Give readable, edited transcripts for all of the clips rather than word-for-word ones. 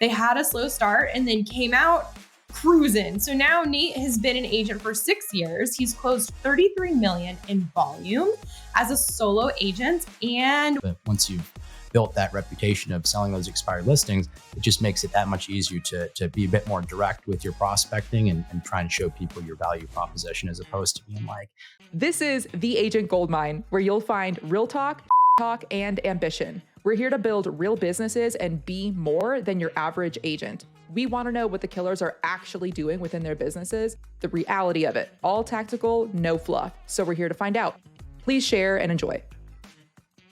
They had a slow start and then came out cruising. So now Nate has been an agent for 6 years. He's closed 33 million in volume as a solo agent. But once you've built that reputation of selling those expired listings, it just makes it that much easier to be a bit more direct with your prospecting and try and show people your value proposition as opposed to being like. This is the Agent Goldmine, where you'll find real talk, and ambition. We're here to build real businesses and be more than your average agent. We want to know what the killers are actually doing within their businesses, the reality of it, all tactical, no fluff. So we're here to find out. Please share and enjoy.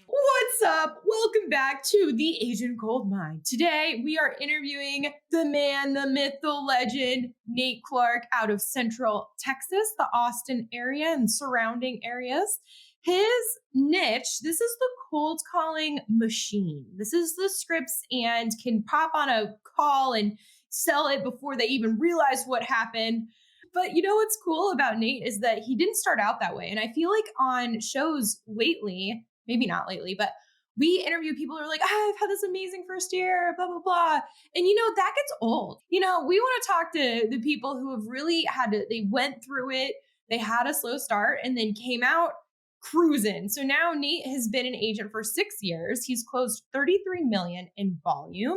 What's up? Welcome back to the Agent Goldmine. Today, we are interviewing the man, the myth, the legend, Nate Clark out of Central Texas, the Austin area and surrounding areas. His niche, this is the cold calling machine. This is the scripts and can pop on a call and sell it before they even realize what happened. But you know what's cool about Nate is that he didn't start out that way. And I feel like on shows lately, maybe not lately, but we interview people who are like, I've had this amazing first year, blah, blah, blah. And that gets old. We want to talk to the people who have really they went through it. They had a slow start and then came out cruising. So now Nate has been an agent for 6 years. He's closed 33 million in volume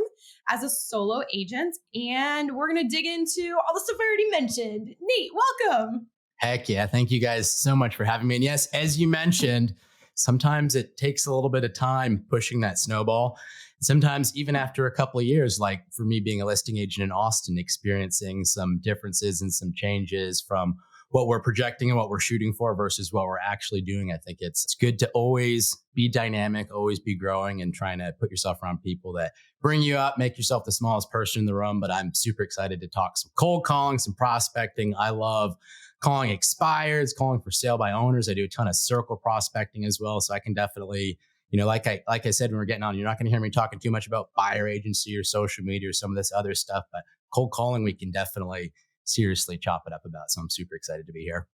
as a solo agent. And we're going to dig into all the stuff I already mentioned. Nate, welcome. Heck yeah. Thank you guys so much for having me. And yes, as you mentioned, sometimes it takes a little bit of time pushing that snowball. Sometimes even after a couple of years, like for me being a listing agent in Austin, experiencing some differences and some changes from what we're projecting and what we're shooting for versus what we're actually doing. I think it's good to always be dynamic, always be growing and trying to put yourself around people that bring you up, make yourself the smallest person in the room. But I'm super excited to talk some cold calling, some prospecting. I love calling expireds, calling for sale by owners. I do a ton of circle prospecting as well. So I can definitely, like I said, when we're getting on, you're not going to hear me talking too much about buyer agency or social media or some of this other stuff, but cold calling, we can definitely seriously chop it up about. So I'm super excited to be here.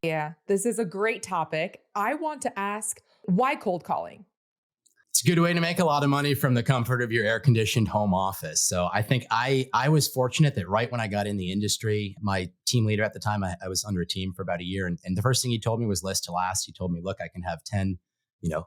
Yeah, this is a great topic. I want to ask, why cold calling? It's a good way to make a lot of money from the comfort of your air-conditioned home office. So I think I was fortunate that right when I got in the industry, my team leader at the time, I was under a team for about a year. And the first thing he told me was list to last. He told me, look, I can have 10,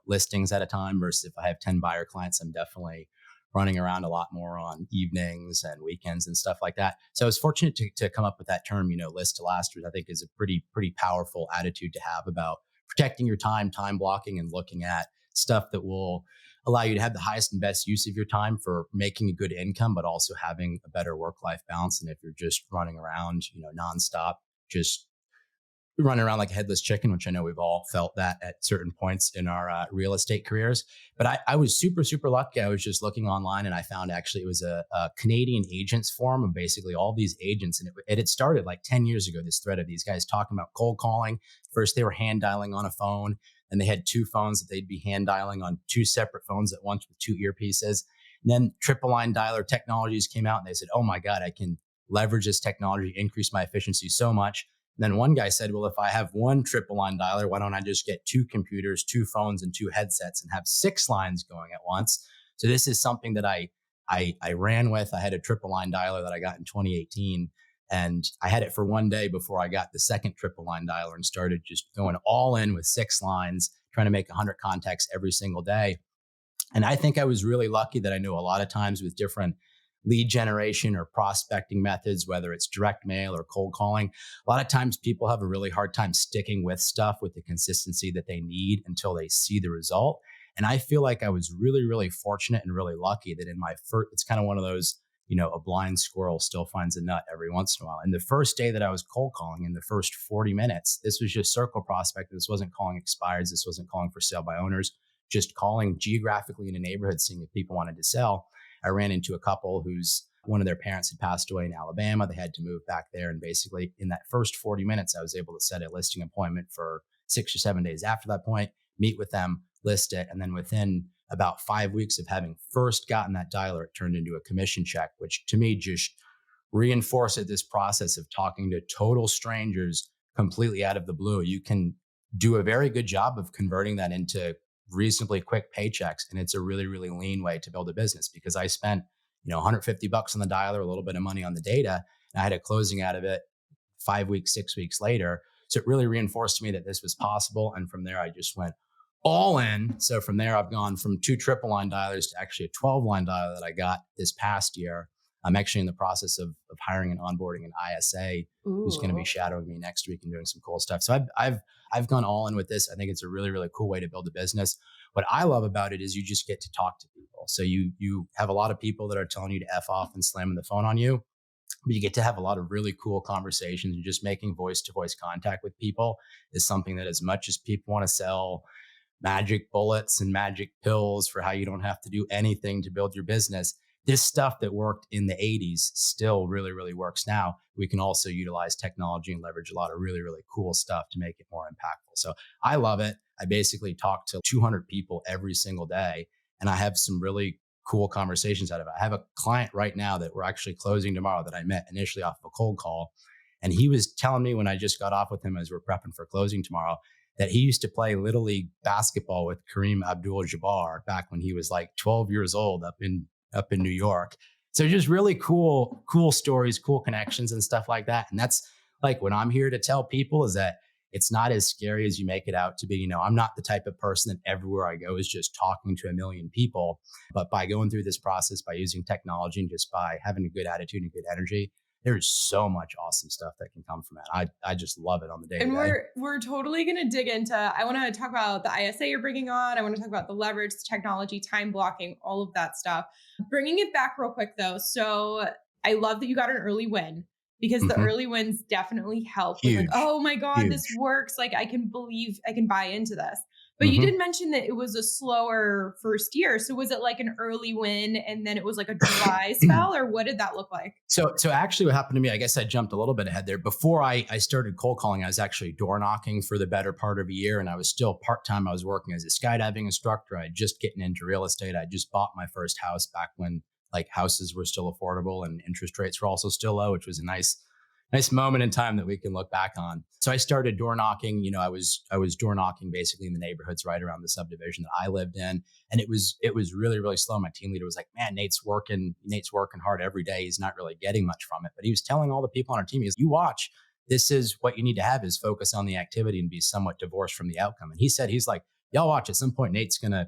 listings at a time versus if I have 10 buyer clients, I'm definitely running around a lot more on evenings and weekends and stuff like that. So I was fortunate to come up with that term, list to last, which I think is a pretty powerful attitude to have about protecting your time blocking, and looking at stuff that will allow you to have the highest and best use of your time for making a good income, but also having a better work-life balance. And if you're just running around, nonstop, just running around like a headless chicken, which I know we've all felt that at certain points in our real estate careers. But I was super, super lucky. I was just looking online and I found actually it was a Canadian agents forum of basically all these agents. And it had started like 10 years ago, this thread of these guys talking about cold calling. First, they were hand dialing on a phone, and they had 2 phones that they'd be hand dialing on 2 separate phones at once with 2 earpieces. And then triple line dialer technologies came out and they said, oh my God, I can leverage this technology, increase my efficiency so much. And then one guy said, well, if I have 1 triple line dialer, why don't I just get 2 computers, 2 phones, and 2 headsets and have 6 lines going at once? So this is something that I ran with. I had a triple line dialer that I got in 2018, and I had it for 1 day before I got the second triple line dialer and started just going all in with 6 lines, trying to make 100 contacts every single day. And I think I was really lucky that I knew a lot of times with different lead generation or prospecting methods, whether it's direct mail or cold calling, a lot of times people have a really hard time sticking with stuff with the consistency that they need until they see the result. And I feel like I was really, really fortunate and really lucky that in my first, it's kind of one of those, a blind squirrel still finds a nut every once in a while. And the first day that I was cold calling, in the first 40 minutes, this was just circle prospecting. This wasn't calling expireds. This wasn't calling for sale by owners, just calling geographically in a neighborhood, seeing if people wanted to sell. I ran into a couple whose one of their parents had passed away in Alabama. They had to move back there. And basically in that first 40 minutes, I was able to set a listing appointment for 6 or 7 days after that point, meet with them, list it. And then within about 5 weeks of having first gotten that dialer, it turned into a commission check, which to me just reinforced this process of talking to total strangers completely out of the blue. You can do a very good job of converting that into reasonably quick paychecks. And it's a really, really lean way to build a business, because I spent, $150 on the dialer, a little bit of money on the data. And I had a closing out of it 5 weeks, 6 weeks later. So it really reinforced to me that this was possible. And from there, I just went all in. So from there, I've gone from 2 triple line dialers to actually a 12 line dialer that I got this past year. I'm actually in the process of hiring and onboarding an ISA who's going to be shadowing me next week and doing some cool stuff. So I've gone all in with this. I think it's a really, really cool way to build a business. What I love about it is you just get to talk to people. So you have a lot of people that are telling you to F off and slamming the phone on you, but you get to have a lot of really cool conversations, and just making voice-to-voice contact with people is something that, as much as people want to sell magic bullets and magic pills for how you don't have to do anything to build your business, this stuff that worked in the 80s still really, really works now. We can also utilize technology and leverage a lot of really, really cool stuff to make it more impactful. So I love it. I basically talk to 200 people every single day, and I have some really cool conversations out of it. I have a client right now that we're actually closing tomorrow that I met initially off of a cold call. And he was telling me, when I just got off with him as we're prepping for closing tomorrow, that he used to play Little League basketball with Kareem Abdul-Jabbar back when he was like 12 years old up in New York. So just really cool stories, cool connections and stuff like that. And that's like what I'm here to tell people, is that it's not as scary as you make it out to be. I'm not the type of person that everywhere I go is just talking to a million people, but by going through this process, by using technology and just by having a good attitude and good energy, there's so much awesome stuff that can come from it. I just love it on the day. And we're totally going to dig into, I want to talk about the ISA you're bringing on. I want to talk about the leverage, technology, time blocking, all of that stuff. Bringing it back real quick though. So I love that you got an early win, because the early wins definitely help. With like, oh my God, this works. Like, I can buy into this. But you did mention that it was a slower first year. So was it like an early win and then it was like a dry spell, or what did that look like? So actually what happened to me, I guess I jumped a little bit ahead there. Before I started cold calling, I was actually door knocking for the better part of a year. And I was still part-time. I was working as a skydiving instructor. I just getting into real estate. I just bought my first house back when like houses were still affordable and interest rates were also still low, which was a nice moment in time that we can look back on. So I started door knocking. I was door knocking basically in the neighborhoods right around the subdivision that I lived in. And it was really, really slow. My team leader was like, man, Nate's working hard every day. He's not really getting much from it. But he was telling all the people on our team, he goes, you watch, this is what you need to have, is focus on the activity and be somewhat divorced from the outcome. And he said, he's like, y'all watch, at some point, Nate's gonna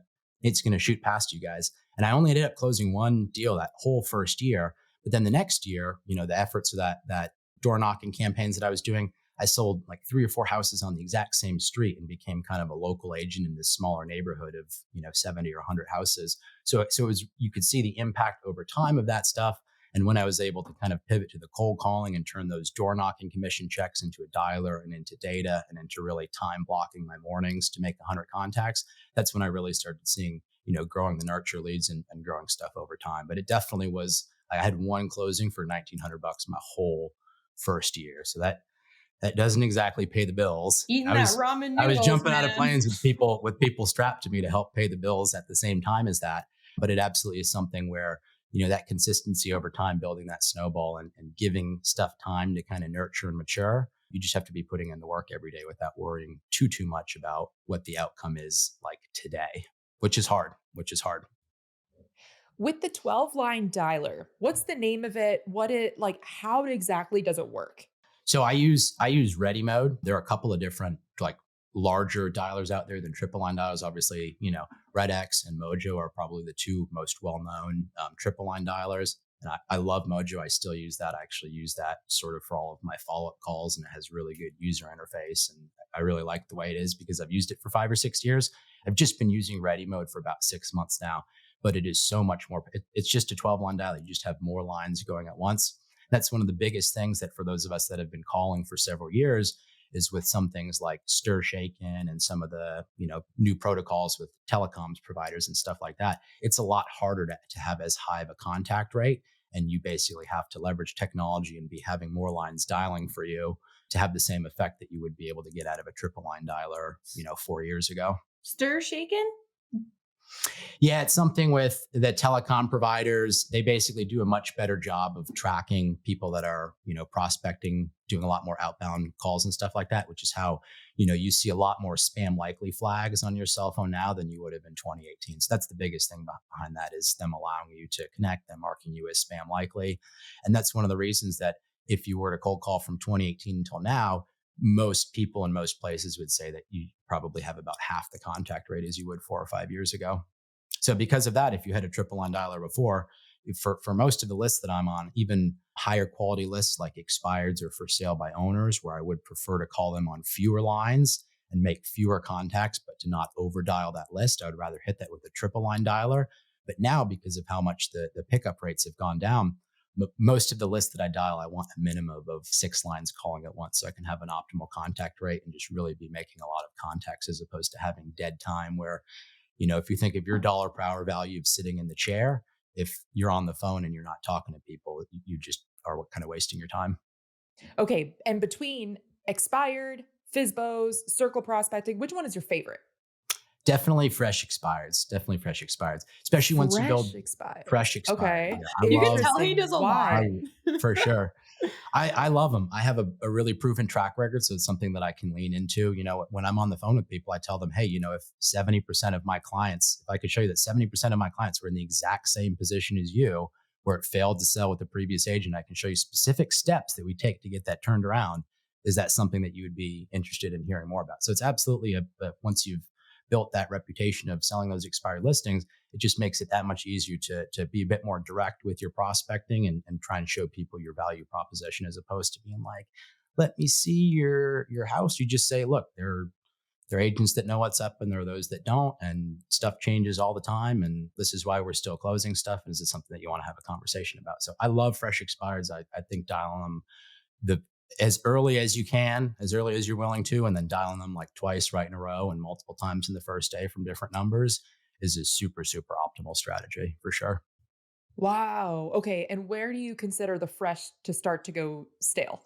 shoot past you guys. And I only ended up closing one deal that whole first year. But then the next year, the efforts of that door knocking campaigns that I was doing, I sold like 3 or 4 houses on the exact same street and became kind of a local agent in this smaller neighborhood of 70 or 100 houses. So it was, you could see the impact over time of that stuff. And when I was able to kind of pivot to the cold calling and turn those door knocking commission checks into a dialer and into data and into really time blocking my mornings to make 100 contacts, that's when I really started seeing growing the nurture leads and growing stuff over time. But it definitely was, I had one closing for $1,900 my whole first year. So that doesn't exactly pay the bills. Eating that ramen noodles, I was jumping out of man. planes with people strapped to me to help pay the bills at the same time as that. But it absolutely is something where, that consistency over time, building that snowball and giving stuff time to kind of nurture and mature. You just have to be putting in the work every day without worrying too much about what the outcome is like today, which is hard. With the 12-line dialer, what's the name of it? How exactly does it work? So I use Ready Mode. There are a couple of different like larger dialers out there than triple line dialers. Obviously, RedX and Mojo are probably the two most well-known triple line dialers. And I love Mojo. I still use that. I actually use that sort of for all of my follow-up calls, and it has really good user interface. And I really like the way it is because I've used it for 5 or 6 years. I've just been using Ready Mode for about 6 months now, but it is so much more. It's just a 12-line dialer. You just have more lines going at once. That's one of the biggest things that for those of us that have been calling for several years is with some things like stir shaken and some of the new protocols with telecoms providers and stuff like that. It's a lot harder to have as high of a contact rate, and you basically have to leverage technology and be having more lines dialing for you to have the same effect that you would be able to get out of a triple line dialer 4 years ago. Stir shaken? Yeah, it's something with the telecom providers. They basically do a much better job of tracking people that are, prospecting, doing a lot more outbound calls and stuff like that, which is how, you see a lot more spam likely flags on your cell phone now than you would have in 2018. So that's the biggest thing behind that is them allowing you to connect, them marking you as spam likely. And that's one of the reasons that if you were to cold call from 2018 until now, most people in most places would say that you probably have about half the contact rate as you would 4 or 5 years ago. So because of that, if you had a triple line dialer before, for most of the lists that I'm on, even higher quality lists like expireds or for sale by owners, where I would prefer to call them on fewer lines and make fewer contacts, but to not over dial that list, I would rather hit that with a triple line dialer. But now, because of how much the pickup rates have gone down, most of the lists that I dial, I want a minimum of 6 lines calling at once so I can have an optimal contact rate and just really be making a lot of contacts as opposed to having dead time where if you think of your dollar per hour value of sitting in the chair, if you're on the phone and you're not talking to people, you just are kind of wasting your time. Okay. And between expired, FSBOs, circle prospecting, which one is your favorite? Definitely fresh expireds. Definitely fresh expireds, especially once you build Fresh expired. fresh expireds. Okay. Yeah, You can tell he Interesting. does a Why? lot. for sure. I love them. I have a really proven track record. So it's something that I can lean into. When I'm on the phone with people, I tell them, hey, if 70% of my clients, if I could show you that 70% of my clients were in the exact same position as you, where it failed to sell with the previous agent, I can show you specific steps that we take to get that turned around. Is that something that you would be interested in hearing more about? So it's absolutely once you've built that reputation of selling those expired listings, it just makes it that much easier to be a bit more direct with your prospecting and try and show people your value proposition as opposed to being like, let me see your house. You just say, look, there are agents that know what's up and there are those that don't, and stuff changes all the time. And this is why we're still closing stuff. And is it something that you want to have a conversation about? So I love fresh expireds. I think dialing them the as early as you can, as early as you're willing to, and then dialing them like twice right in a row and multiple times in the first day from different numbers is a super, super optimal strategy for sure. Wow. Okay. And where do you consider the fresh to start to go stale?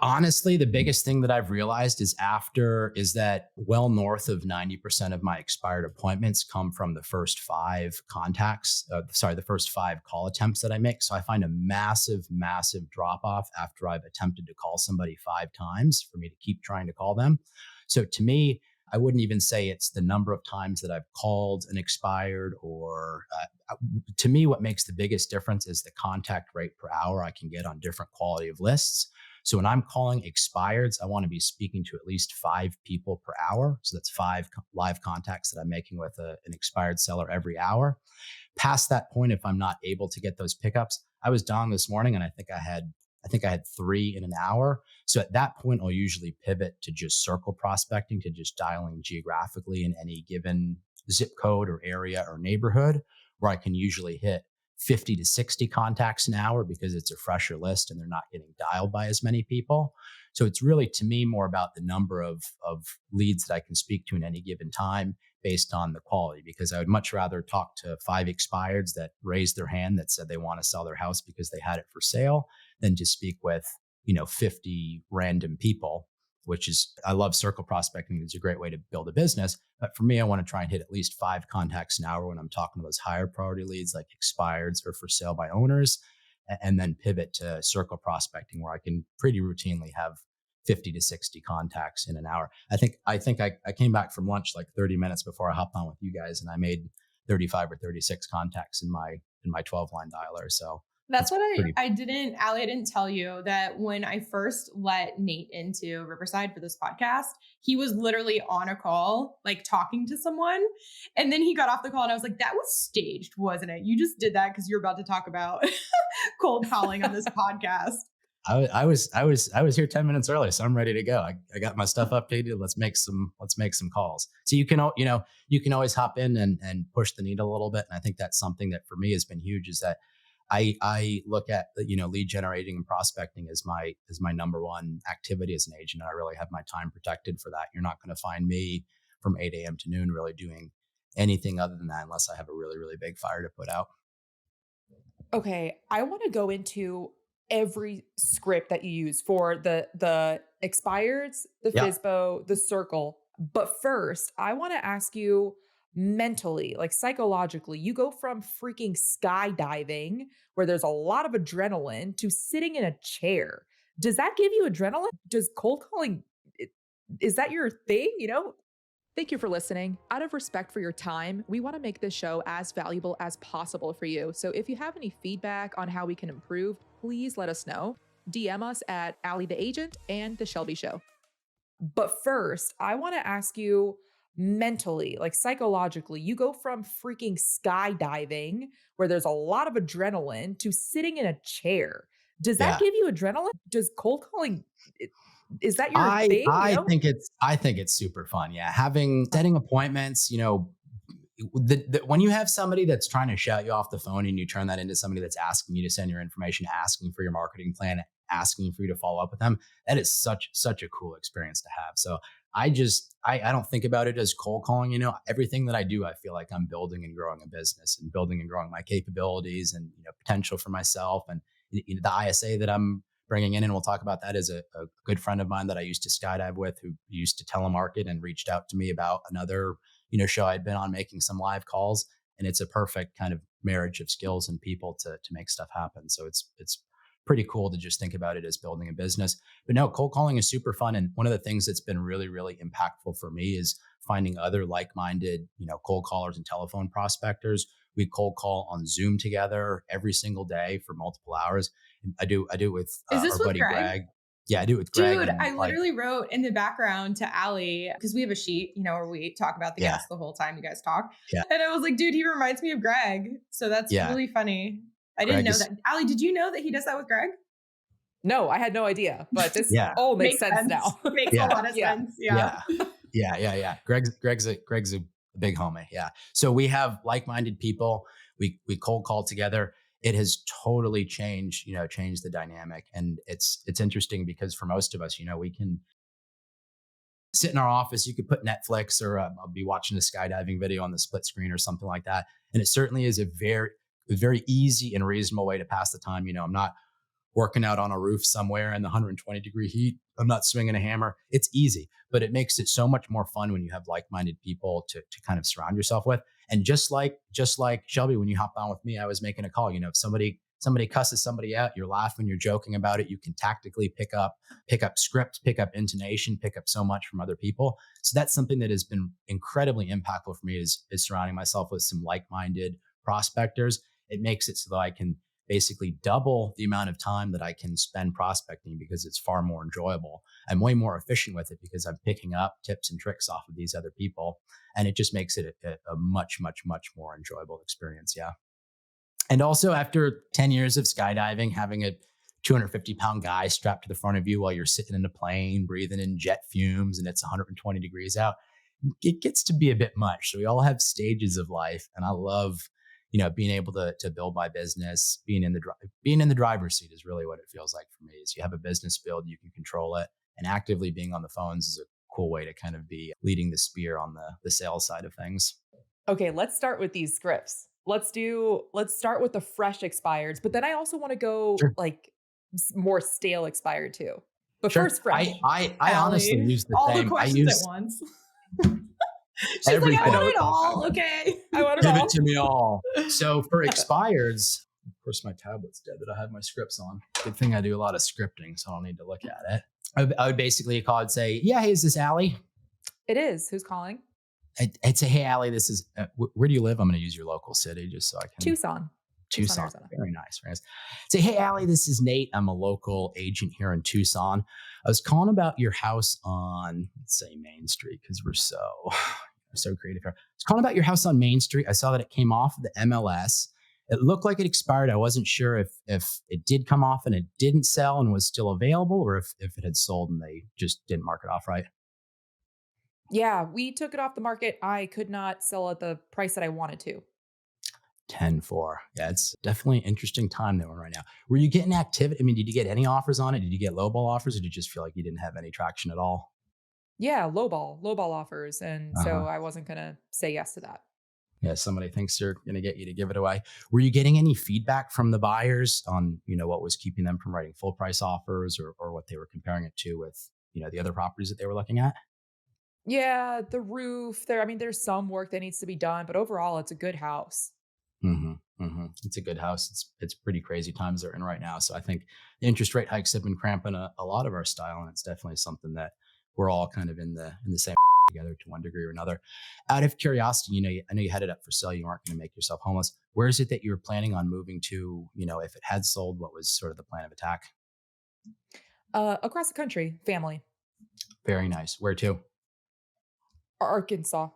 Honestly, the biggest thing that I've realized is that well north of 90% of my expired appointments come from the first 5 contacts, the first 5 call attempts that I make. So I find a massive, massive drop off after I've attempted to call somebody 5 times for me to keep trying to call them. So to me, I wouldn't even say it's the number of times that I've called an expired or to me, what makes the biggest difference is the contact rate per hour I can get on different quality of lists. So when I'm calling expireds, I want to be speaking to at least 5 people per hour. So that's 5 live contacts that I'm making with an expired seller every hour. Past that point, if I'm not able to get those pickups, I was down this morning and I think I had 3 in an hour. So at that point, I'll usually pivot to just circle prospecting, to just dialing geographically in any given zip code or area or neighborhood, where I can usually hit 50 to 60 contacts an hour because it's a fresher list and they're not getting dialed by as many people. So it's really, to me, more about the number of leads that I can speak to in any given time based on the quality, because I would much rather talk to 5 expireds that raised their hand that said they want to sell their house because they had it for sale than to speak with, 50 random people, which is, I love circle prospecting. It's a great way to build a business. But for me, I want to try and hit at least 5 contacts an hour when I'm talking to those higher priority leads like expireds or for sale by owners, and then pivot to circle prospecting where I can pretty routinely have 50 to 60 contacts in an hour. I came back from lunch like 30 minutes before I hopped on with you guys, and I made 35 or 36 contacts in my 12 line dialer. So That's it's what pretty. Allie, I didn't tell you that when I first let Nate into Riverside for this podcast, he was literally on a call, like talking to someone. And then he got off the call and I was like, that was staged, wasn't it? You just did that because you're about to talk about cold calling on this podcast. I was here 10 minutes early, so I'm ready to go. I got my stuff updated. Let's make some calls. So you can always hop in and push the needle a little bit. And I think that's something that for me has been huge, is that I look at lead generating and prospecting as my number one activity as an agent. And I really have my time protected for that. You're not going to find me from 8 a.m. to noon really doing anything other than that unless I have a really, really big fire to put out. Okay, I want to go into every script that you use for the expireds, the Yeah. FSBO, the circle. But first, I want to ask you mentally, like psychologically, you go from freaking skydiving where there's a lot of adrenaline to sitting in a chair. Does that give you adrenaline? Does cold calling, i- is that your thing? Thank you for listening. Out of respect for your time, we want to make this show as valuable as possible for you. So if you have any feedback on how we can improve, please let us know. DM us at Allie the Agent and The Shelby Show. But first, I want to ask you mentally, like psychologically, you go from freaking skydiving where there's a lot of adrenaline to sitting in a chair. Does that Yeah. give you adrenaline? Does cold calling, i- is that your I thing? I think it's super fun. Yeah. Setting appointments, when you have somebody that's trying to shout you off the phone and you turn that into somebody that's asking you to send your information, asking for your marketing plan, asking for you to follow up with them, that is such a cool experience to have. So I don't think about it as cold calling. Everything that I do, I feel like I'm building and growing a business and building and growing my capabilities and potential for myself. And the ISA that I'm bringing in, and we'll talk about that, is a good friend of mine that I used to skydive with, who used to telemarket and reached out to me about another show I'd been on, making some live calls. And it's a perfect kind of marriage of skills and people to make stuff happen. So it's pretty cool to just think about it as building a business. But no, cold calling is super fun. And one of the things that's been really, really impactful for me is finding other like-minded, cold callers and telephone prospectors. We cold call on Zoom together every single day for multiple hours. I do it with Is this our with buddy Greg? Greg. Yeah, I do it with Greg. Dude, And I literally wrote in the background to Allie, because we have a sheet, where we talk about the Yeah. guests the whole time you guys talk. Yeah. And I was like, dude, he reminds me of Greg. So that's Yeah. really funny. I didn't know that. Allie, did you know that he does that with Greg? No, I had no idea, but this all makes sense now. Makes a lot of sense. Yeah. Yeah. Greg's a big homie. Yeah. So we have like-minded people. We cold call together. It has totally changed the dynamic. And it's interesting because for most of us, we can sit in our office. You could put Netflix or I'll be watching a skydiving video on the split screen or something like that. And it certainly is a very easy and reasonable way to pass the time. I'm not working out on a roof somewhere in the 120-degree heat. I'm not swinging a hammer. It's easy, but it makes it so much more fun when you have like-minded people to kind of surround yourself with. And just like Shelby, when you hopped on with me, I was making a call. If somebody cusses somebody out, you're laughing, you're joking about it. You can tactically pick up script, pick up intonation, pick up so much from other people. So that's something that has been incredibly impactful for me is surrounding myself with some like-minded prospectors. It makes it so that I can basically double the amount of time that I can spend prospecting because it's far more enjoyable. I'm way more efficient with it because I'm picking up tips and tricks off of these other people. And it just makes it a much, much, much more enjoyable experience. Yeah. And also after 10 years of skydiving, having a 250-pound guy strapped to the front of you while you're sitting in a plane, breathing in jet fumes, and it's 120 degrees out, it gets to be a bit much. So we all have stages of life. And I love being able to build my business, being in the driver's seat is really what it feels like for me. Is you have a business build, you can control it, and actively being on the phones is a cool way to kind of be leading the spear on the sales side of things. Okay, let's start with these scripts. Let's start with the fresh expireds, but then I also want to go like more stale expired too. But first, fresh. I honestly use the all same. the questions at once. She's everything. like, I want it all. Okay. I want it all. Give it to me all. So for expireds, of course, my tablet's dead that I have my scripts on. Good thing I do a lot of scripting, so I don't need to look at it. I would basically call and say, yeah, hey, is this Allie? It is. Who's calling? I'd say, hey, Allie, this is, where do you live? I'm going to use your local city just so I can. Tucson. Very nice. Right? Say, hey, Allie, this is Nate. I'm a local agent here in Tucson. I was calling about your house on, let's say, Main Street, because we're so creative here. I was calling about your house on Main Street. I saw that it came off of the MLS. It looked like it expired. I wasn't sure if it did come off and it didn't sell and was still available, or if it had sold and they just didn't mark it off right. Yeah, we took it off the market. I could not sell at the price that I wanted to. 10-4. Yeah, it's definitely an interesting time that we're right now. Were you getting activity? I mean, did you get any offers on it? Did you get lowball offers, or did you just feel like you didn't have any traction at all? Yeah, lowball offers. And so I wasn't going to say yes to that. Yeah, somebody thinks they're going to get you to give it away. Were you getting any feedback from the buyers on, what was keeping them from writing full price offers or what they were comparing it to with, the other properties that they were looking at? Yeah, the roof there. I mean, there's some work that needs to be done, but overall, it's a good house. It's a good house. It's pretty crazy times they're in right now. So I think the interest rate hikes have been cramping a lot of our style, and it's definitely something that we're all kind of in the same together to one degree or another. Out of curiosity, I know you had it up for sale. You aren't going to make yourself homeless. Where is it that you were planning on moving to? If it had sold, what was sort of the plan of attack? Across the country, family, Very nice. Where to? Arkansas.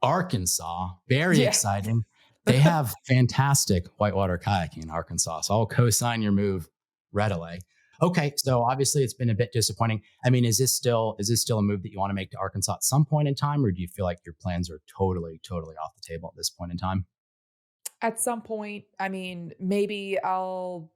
Arkansas. Very Yeah. exciting. They have fantastic whitewater kayaking in Arkansas. So I'll co-sign your move readily. Okay, so obviously it's been a bit disappointing. I mean, is this still a move that you want to make to Arkansas at some point in time, or do you feel like your plans are totally off the table at this point in time? At some point, I mean, maybe I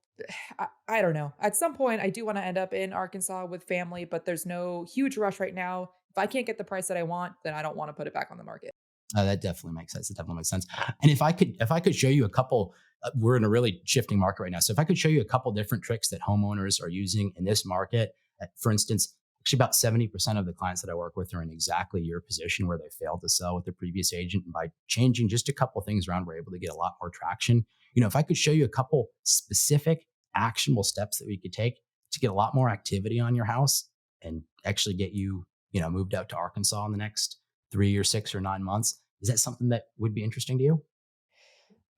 don't know. At some point, I do want to end up in Arkansas with family, but there's no huge rush right now. If I can't get the price that I want, then I don't want to put it back on the market. That definitely makes sense. It definitely makes sense. And if I could show you a couple, we're in a really shifting market right now. So if I could show you a couple different tricks that homeowners are using in this market, for instance, actually about 70% of the clients that I work with are in exactly your position where they failed to sell with the previous agent. And by changing just a couple things around, we're able to get a lot more traction. If I could show you a couple specific actionable steps that we could take to get a lot more activity on your house and actually get you moved out to Arkansas in the next 3 or 6 or 9 months. Is that something that would be interesting to you?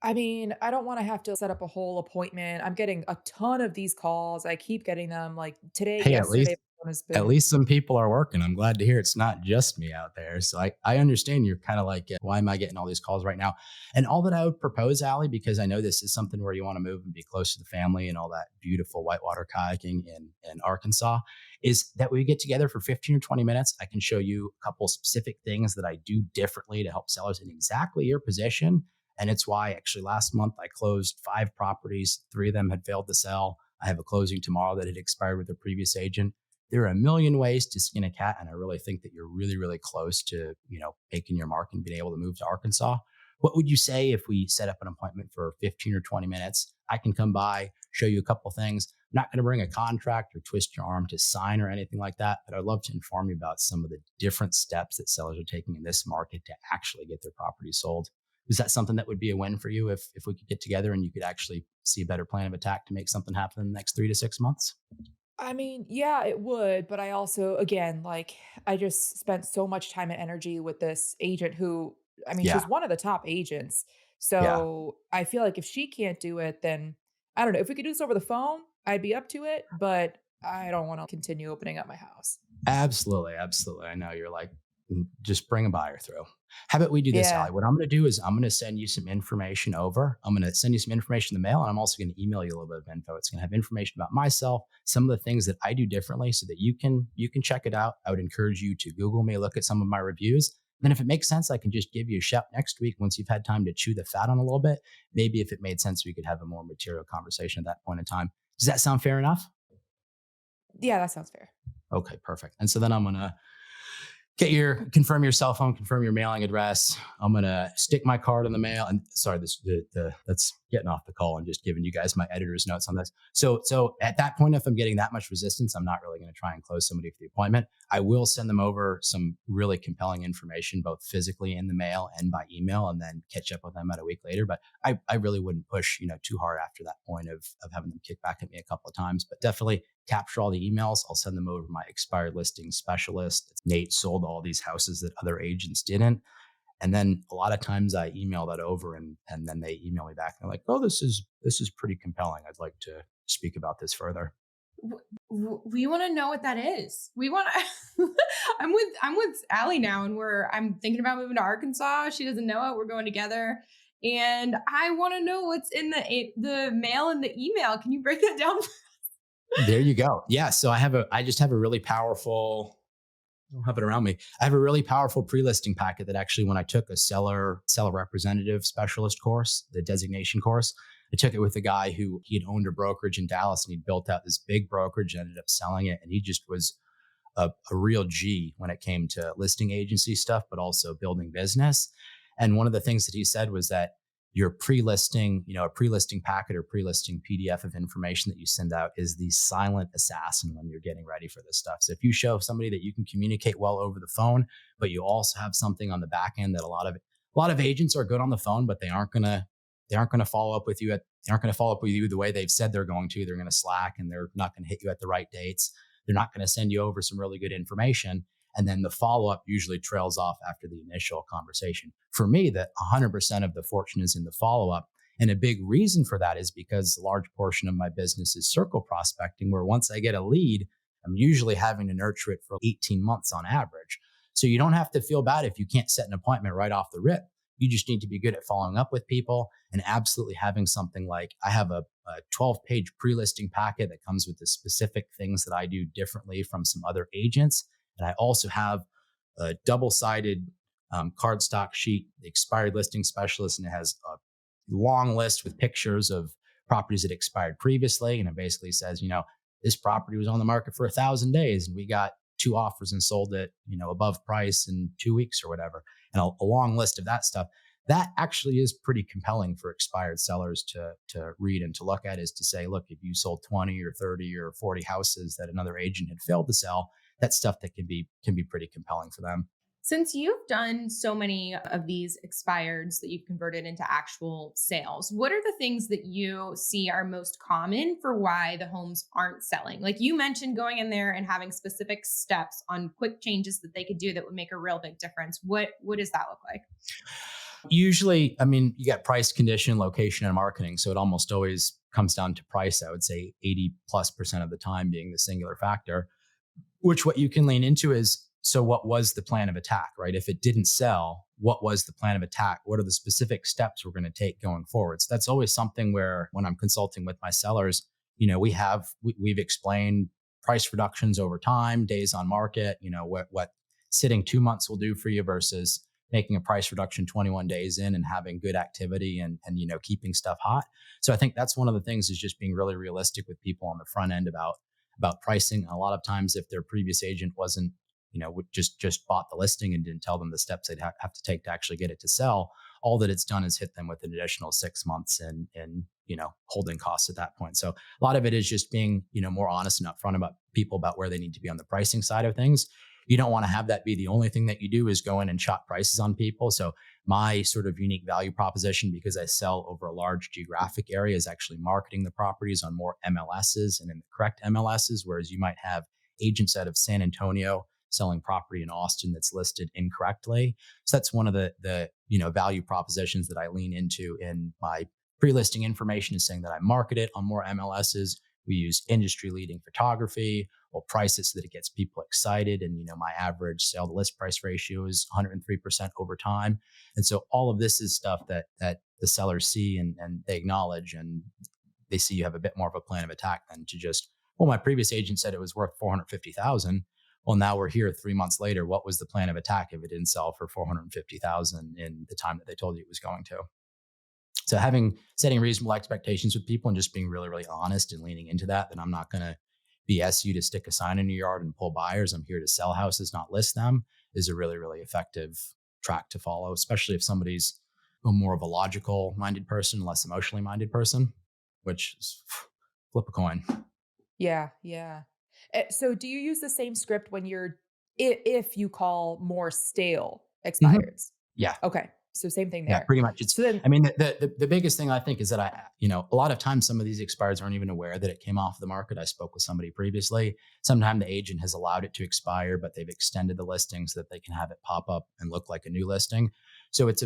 I mean, I don't want to have to set up a whole appointment. I'm getting a ton of these calls. I keep getting them like today, Hey, at yesterday. least One has at been least some people are working. I'm glad to hear it's not just me out there. So I understand you're kind of like, why am I getting all these calls right now? And all that I would propose, Allie, because I know this is something where you want to move and be close to the family and all that beautiful whitewater kayaking in Arkansas, is that we get together for 15 or 20 minutes. I can show you a couple specific things that I do differently to help sellers in exactly your position. And it's why actually last month I closed 5 properties. 3 of them had failed to sell. I have a closing tomorrow that had expired with a previous agent. There are a million ways to skin a cat, and I really think that you're really close to making your mark and being able to move to Arkansas. What would you say if we set up an appointment for 15 or 20 minutes? I can come by, show you a couple things. I'm not going to bring a contract or twist your arm to sign or anything like that, but I'd love to inform you about some of the different steps that sellers are taking in this market to actually get their property sold. Is that something that would be a win for you if we could get together and you could actually see a better plan of attack to make something happen in the next 3 to 6 months? I mean, yeah, it would, but I also, again, like, I just spent so much time and energy with this agent who, I mean, Yeah, she's one of the top agents. yeah. So I feel like if she can't do it, then I don't know. If we could do this over the phone, I'd be up to it, but I don't want to continue opening up my house. Absolutely, absolutely. I know you're like, just bring a buyer through. How about we do this, Yeah. Allie? What I'm going to do is I'm going to send you some information over. I'm going to send you some information in the mail, and I'm also going to email you a little bit of info. It's going to have information about myself, some of the things that I do differently, so that you can check it out. I would encourage you to Google me, look at some of my reviews. Then, if it makes sense, I can just give you a shout next week once you've had time to chew the fat on a little bit. Maybe if it made sense, we could have a more material conversation at that point in time. Does that sound fair enough? Yeah, that sounds fair. Okay, perfect. And so then I'm gonna confirm your cell phone, confirm your mailing address. I'm gonna stick my card in the mail. And sorry, that's getting off the call and just giving you guys my editor's notes on this. So at that point, if I'm getting that much resistance, I'm not really gonna try and close somebody for the appointment. I will send them over some really compelling information, both physically in the mail and by email, and then catch up with them at a week later. But I really wouldn't push, too hard after that point of having them kick back at me a couple of times. But definitely capture all the emails. I'll send them over to my expired listing specialist. Nate sold all these houses that other agents didn't. And then a lot of times I email that over and then they email me back and they're like, oh, this is pretty compelling. I'd like to speak about this further. We want to know what that is. We want to. I'm with Allie now, and I'm thinking about moving to Arkansas. She doesn't know it. We're going together, and I want to know what's in the mail and the email. Can you break that down? There you go. Yeah. So I just have a really powerful, I don't have it around me. I have a really powerful pre-listing packet that actually, when I took a seller representative specialist course, the designation course, I took it with a guy who he had owned a brokerage in Dallas and he'd built out this big brokerage, ended up selling it. And he just was a real G when it came to listing agency stuff, but also building business. And one of the things that he said was that your pre-listing, a pre-listing packet or pre-listing PDF of information that you send out is the silent assassin when you're getting ready for this stuff. So if you show somebody that you can communicate well over the phone, but you also have something on the back end that a lot of agents are good on the phone, but they aren't gonna follow up with you the way they've said they're going to. They're going to slack, and they're not going to hit you at the right dates. They're not going to send you over some really good information. And then the follow-up usually trails off after the initial conversation. For me, that 100% of the fortune is in the follow-up. And a big reason for that is because a large portion of my business is circle prospecting, where once I get a lead, I'm usually having to nurture it for 18 months on average. So you don't have to feel bad if you can't set an appointment right off the rip. You just need to be good at following up with people and absolutely having something like, I have a 12-page pre-listing packet that comes with the specific things that I do differently from some other agents. And I also have a double-sided cardstock sheet, the expired listing specialist, and it has a long list with pictures of properties that expired previously. And it basically says, this property was on the market for 1,000 days and we got 2 offers and sold it, above price in 2 weeks or whatever. And a long list of that stuff. That actually is pretty compelling for expired sellers to read and to look at, is to say, look, if you sold 20 or 30 or 40 houses that another agent had failed to sell, that's stuff that can be pretty compelling for them. Since you've done so many of these expireds that you've converted into actual sales, what are the things that you see are most common for why the homes aren't selling? Like you mentioned, going in there and having specific steps on quick changes that they could do that would make a real big difference. What does that look like? Usually, you got price, condition, location, and marketing. So it almost always comes down to price. I would say 80+% of the time being the singular factor, which what you can lean into is, so what was the plan of attack, right? If it didn't sell, what was the plan of attack? What are the specific steps we're going to take going forward? So that's always something where when I'm consulting with my sellers, we've explained price reductions over time, days on market, what sitting 2 months will do for you versus making a price reduction 21 days in and having good activity and keeping stuff hot. So I think that's one of the things, is just being really realistic with people on the front end about pricing. And a lot of times, if their previous agent wasn't, just bought the listing and didn't tell them the steps they'd have to take to actually get it to sell, all that it's done is hit them with an additional 6 months in holding costs at that point. So a lot of it is just being, more honest and upfront about where they need to be on the pricing side of things. You don't want to have that be the only thing that you do, is go in and chop prices on people. So my sort of unique value proposition, because I sell over a large geographic area, is actually marketing the properties on more MLSs and in the correct MLSs, whereas you might have agents out of San Antonio selling property in Austin that's listed incorrectly. So that's one of the value propositions that I lean into in my pre-listing information, is saying that I market it on more MLSs. We use industry-leading photography. We'll price it so that it gets people excited. And, my average sale to list price ratio is 103% over time. And so all of this is stuff that the sellers see and they acknowledge, and they see you have a bit more of a plan of attack than to just, well, my previous agent said it was worth $450,000. Well, now we're here 3 months later. What was the plan of attack if it didn't sell for $450,000 in the time that they told you it was going to? So setting reasonable expectations with people and just being really, really honest and leaning into that I'm not going to BS you to stick a sign in your yard and pull buyers. I'm here to sell houses, not list them, is a really, really effective track to follow, especially if somebody's more of a logical minded person, less emotionally minded person, which is flip a coin. Yeah. So do you use the same script when if you call more stale expireds? Mm-hmm. Yeah. Okay. So same thing there. Yeah, pretty much. So then, the biggest thing I think is that a lot of times some of these expireds aren't even aware that it came off the market. I spoke with somebody previously. Sometimes the agent has allowed it to expire, but they've extended the listing so that they can have it pop up and look like a new listing. So it's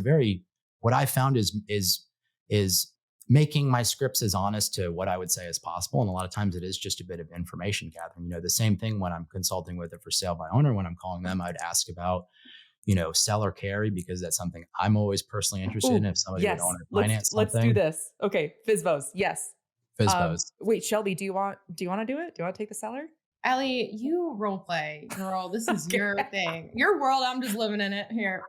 what I found is making my scripts as honest to what I would say as possible. And a lot of times it is just a bit of information gathering. The same thing when I'm consulting with a for sale by owner, when I'm calling them, I'd ask about seller carry, because that's something I'm always personally interested in. If somebody would own or finance something. Let's do this. Okay. FSBOs. Yes. FSBOs. Wait, Shelby, do you want to do it? Do you want to take the seller? Ellie, you role play, girl. This is your thing. Your world. I'm just living in it here.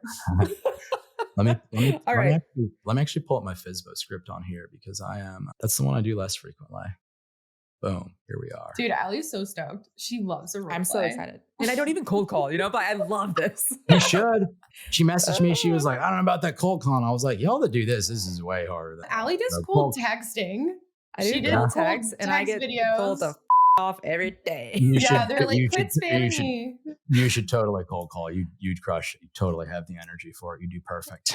Let me All actually pull up my FSBO script on here, because that's the one I do less frequently. Boom. Here we are. Dude, Allie's so stoked. She loves a role I'm so play. excited. And I don't even cold call, but I love this. You should. She messaged me. She was like, I don't know about that cold call. I was like, y'all that do this is way harder than Allie does the cold texting. I She do did cold cold text and I text get videos. told to off every day. You Yeah, should- they're like, you quit should- you spamming should- me. You should totally cold call. You'd crush it. You totally have the energy for it. You do perfect.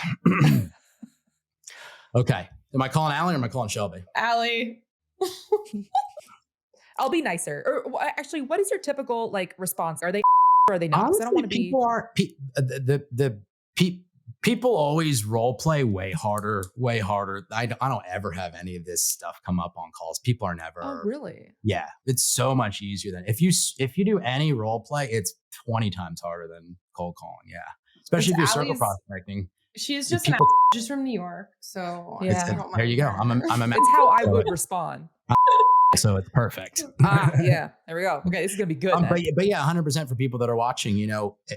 Okay. Am I calling Allie or am I calling Shelby? Allie. I'll be nicer. Or actually, what is your typical response? Are they or are they not? 'Cause I don't want to be. People are people always role play way harder. I don't ever have any of this stuff come up on calls. People are never. Oh, really? Yeah, it's so much easier than if you do any role play, it's 20 times harder than cold calling. Yeah, especially if you're circle prospecting. She's just people, just from New York, so Yeah. I don't there you go. mind her. I'm a It's how I would respond. so it's perfect. Yeah. There we go. Okay, this is gonna be good. But yeah, 100% for people that are watching,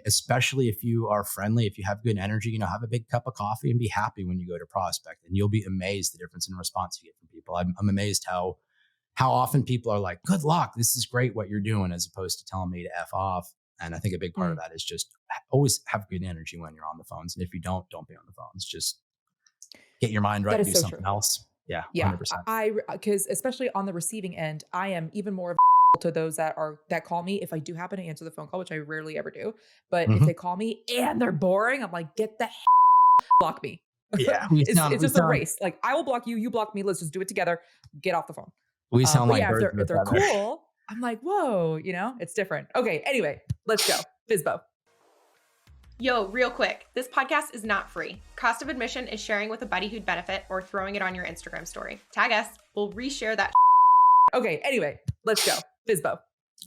especially if you are friendly, if you have good energy, have a big cup of coffee and be happy when you go to prospect, and you'll be amazed the difference in response you get from people. I'm amazed how often people are like, good luck, this is great what you're doing, as opposed to telling me to F off. And I think a big part of that is just always have good energy when you're on the phones. And if you don't be on the phones. Just get your mind right, do something else. Yeah, 100%. Because especially on the receiving end, I am even more of to those that call me if I do happen to answer the phone call, which I rarely ever do. But if they call me and they're boring, I'm like, get the block me. Yeah, it's just a race. Like, I will block you, you block me. Let's just do it together. Get off the phone. We sound like if they're cool, I'm like, whoa, it's different. Okay, anyway, let's go. FSBO. Yo, real quick, this podcast is not free. Cost of admission is sharing with a buddy who'd benefit or throwing it on your Instagram story. Tag us, we'll reshare that. Okay, anyway, let's go. FSBO.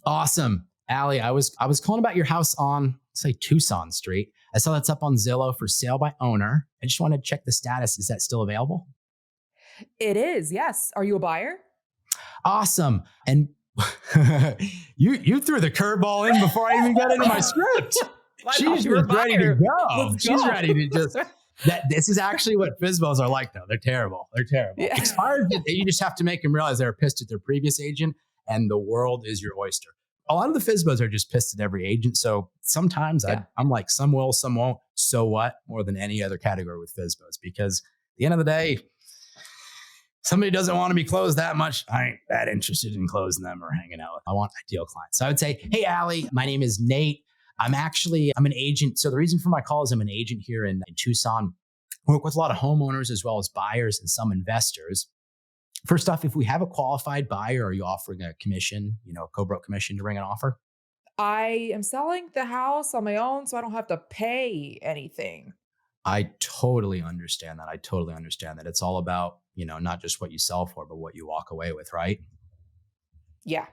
Awesome. Allie, I was calling about your house on, say, Tucson Street. I saw that's up on Zillow for sale by owner. I just wanted to check the status. Is that still available? It is, yes. Are you a buyer? Awesome. And you threw the curveball in before I even got into my script. She's just ready to go. She's ready to just. This is actually what FSBOs are like, though. They're terrible. Yeah. Expired. You just have to make them realize they were pissed at their previous agent, and the world is your oyster. A lot of the FSBOs are just pissed at every agent. So sometimes I'm like, some will, some won't. So what? More than any other category with FSBOs, because at the end of the day, somebody doesn't want to be closed that much. I ain't that interested in closing them or hanging out with them. I want ideal clients. So I would say, hey, Allie, my name is Nate. I'm an agent. So the reason for my call is I'm an agent here in Tucson. I work with a lot of homeowners as well as buyers and some investors. First off, if we have a qualified buyer, are you offering a commission, a co-broke commission to bring an offer? I am selling the house on my own, so I don't have to pay anything. I totally understand that. It's all about, not just what you sell for, but what you walk away with, right? Yeah.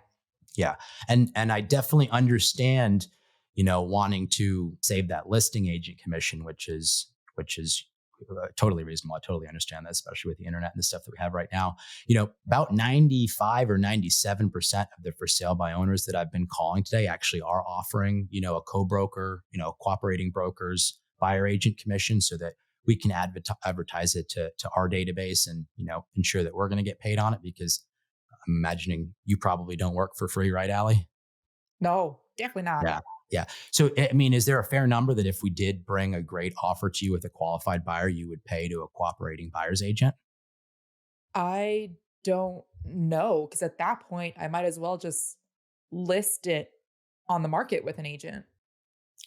Yeah. And I definitely understand, wanting to save that listing agent commission, which is totally reasonable. I totally understand that, especially with the internet and the stuff that we have right now. About 95 or 97% of the for sale by owners that I've been calling today actually are offering, a co-broker, cooperating brokers, buyer agent commission, so that we can advertise it to our database and, ensure that we're going to get paid on it, because I'm imagining you probably don't work for free, right, Allie? No, definitely not. Yeah. So, is there a fair number that if we did bring a great offer to you with a qualified buyer, you would pay to a cooperating buyer's agent? I don't know, because at that point, I might as well just list it on the market with an agent.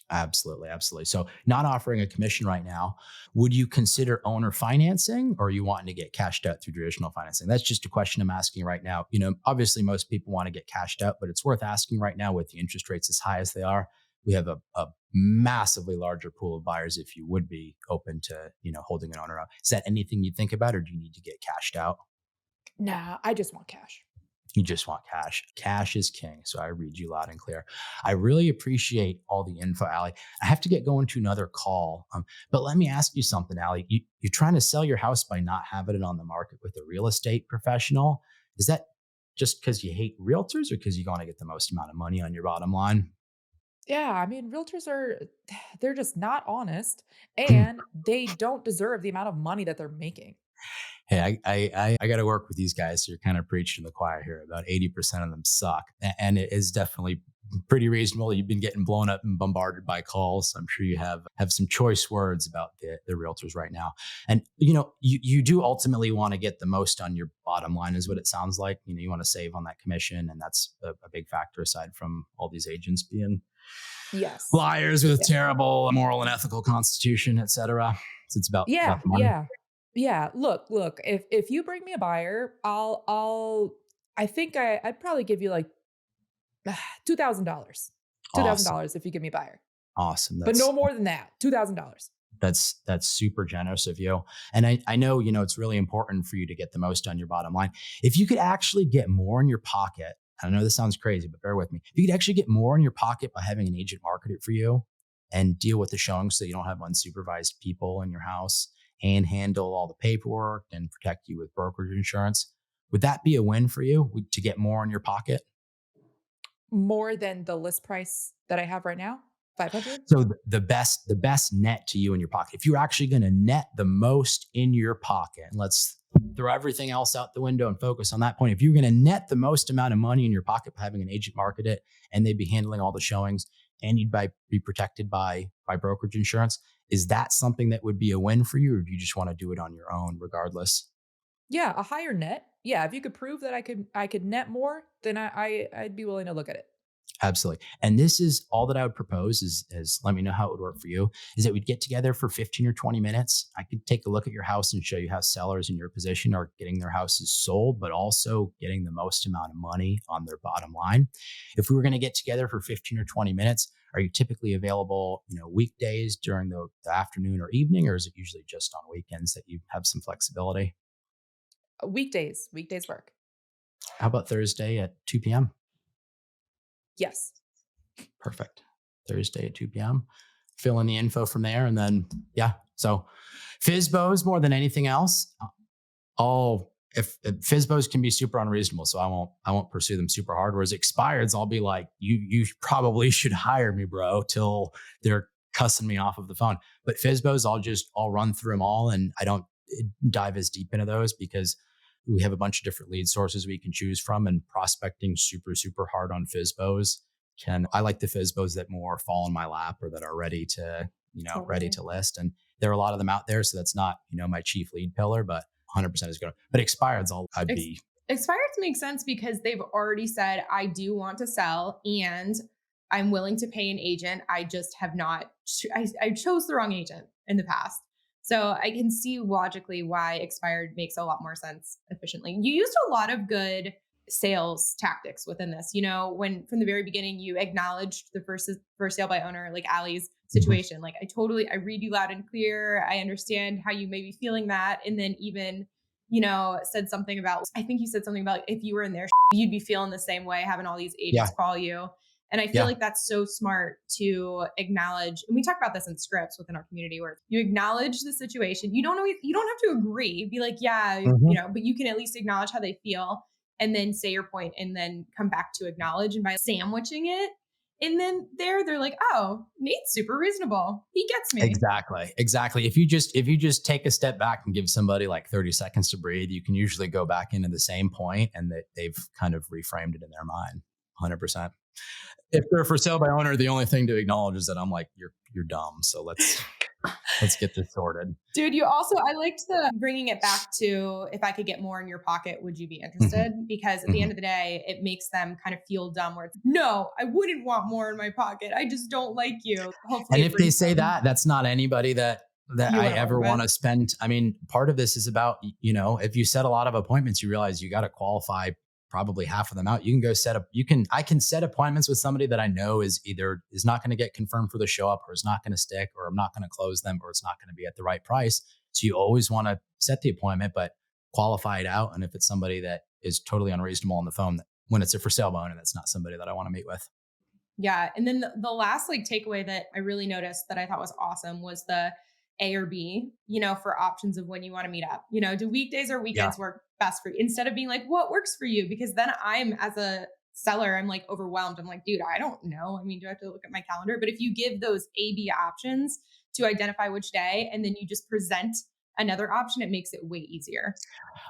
Absolutely. So not offering a commission right now. Would you consider owner financing, or are you wanting to get cashed out through traditional financing? That's just a question I'm asking right now. Obviously most people want to get cashed out, but it's worth asking right now with the interest rates as high as they are. We have a massively larger pool of buyers if you would be open to, holding an owner out. Is that anything you think about, or do you need to get cashed out? Nah, I just want cash. You just want cash. Cash is king. So I read you loud and clear. I really appreciate all the info, Allie. I have to get going to another call. But let me ask you something, Allie. You're trying to sell your house by not having it on the market with a real estate professional. Is that just because you hate realtors, or because you want to get the most amount of money on your bottom line? Yeah, realtors they're just not honest, and they don't deserve the amount of money that they're making. Hey, I got to work with these guys. So you're kind of preaching to the choir here. About 80% of them suck. And it is definitely pretty reasonable. You've been getting blown up and bombarded by calls. I'm sure you have some choice words about the realtors right now. And, you do ultimately want to get the most on your bottom line is what it sounds like. You want to save on that commission. And that's a big factor aside from all these agents being liars with terrible moral and ethical constitution, et cetera. So it's about the money. Yeah. Look, if you bring me a buyer, I think I'd probably give you like $2,000. $2,000 if you give me a buyer. Awesome. But no more than that. $2,000. That's super generous of you. And I know, it's really important for you to get the most on your bottom line. If you could actually get more in your pocket, I know this sounds crazy, but bear with me. If you could actually get more in your pocket by having an agent market it for you and deal with the showing so you don't have unsupervised people in your house and handle all the paperwork and protect you with brokerage insurance, would that be a win for you to get more in your pocket? More than the list price that I have right now? 500? So the best net to you in your pocket, if you're actually going to net the most in your pocket, and let's throw everything else out the window and focus on that point. If you're going to net the most amount of money in your pocket by having an agent market it and they'd be handling all the showings and you'd be protected by brokerage insurance, is that something that would be a win for you, or do you just want to do it on your own regardless? Yeah, a higher net. Yeah, if you could prove that I could net more, then I'd be willing to look at it. Absolutely. And this is all that I would propose is let me know how it would work for you, is that we'd get together for 15 or 20 minutes. I could take a look at your house and show you how sellers in your position are getting their houses sold, but also getting the most amount of money on their bottom line. If we were going to get together for 15 or 20 minutes, are you typically available, weekdays during the afternoon or evening, or is it usually just on weekends that you have some flexibility? Weekdays work. How about Thursday at 2 p.m.? Yes. Perfect. Thursday at 2 p.m. Fill in the info from there. And then, so FSBOs more than anything else. If FSBOs can be super unreasonable, so I won't pursue them super hard. Whereas expireds, I'll be like, you probably should hire me, bro, till they're cussing me off of the phone. But FSBOs, I'll run through them all, and I don't dive as deep into those because we have a bunch of different lead sources we can choose from, and prospecting super, super hard on FSBOs. I like the FSBOs that more fall in my lap or that are ready to, ready to list. And there are a lot of them out there. So that's not, my chief lead pillar, but 100% is good. But expireds, Expireds make sense because they've already said, I do want to sell and I'm willing to pay an agent. I just have not, I chose the wrong agent in the past. So I can see logically why expired makes a lot more sense efficiently. You used a lot of good sales tactics within this. When from the very beginning, you acknowledged the first sale by owner, like Allie's situation. Like I read you loud and clear. I understand how you may be feeling that. And then even, said something about, I think you said something about if you were in their, you'd be feeling the same way, having all these agents call you. And I feel like that's so smart to acknowledge. And we talk about this in scripts within our community where you acknowledge the situation. You don't have to agree, be like, but you can at least acknowledge how they feel and then say your point and then come back to acknowledge. And by sandwiching it, and then they're like, oh, Nate's super reasonable. He gets me. Exactly. If you just take a step back and give somebody like 30 seconds to breathe, you can usually go back into the same point and they've kind of reframed it in their mind. 100%. If they're for sale by owner, the only thing to acknowledge is that I'm like, you're dumb. So let's get this sorted. Dude, I liked the bringing it back to, if I could get more in your pocket, would you be interested? Because at the end of the day, it makes them kind of feel dumb where it's, no, I wouldn't want more in my pocket. I just don't like you. Hopefully, and if they say that, that's not anybody that I ever want to spend. I mean, part of this is about, if you set a lot of appointments, you realize you got to qualify probably half of them out. You can go I can set appointments with somebody that I know is not going to get confirmed for the show up, or is not going to stick, or I'm not going to close them, or it's not going to be at the right price. So you always want to set the appointment, but qualify it out. And if it's somebody that is totally unreasonable on the phone, when it's a for sale owner, that's not somebody that I want to meet with. Yeah. And then the last takeaway that I really noticed that I thought was awesome was the A or B, for options of when you want to meet up. Do weekdays or weekends work best for you? Instead of being like, what works for you? Because then as a seller, I'm like overwhelmed. I'm like, dude, I don't know. I mean, do I have to look at my calendar? But if you give those A, B options to identify which day, and then you just present another option, it makes it way easier.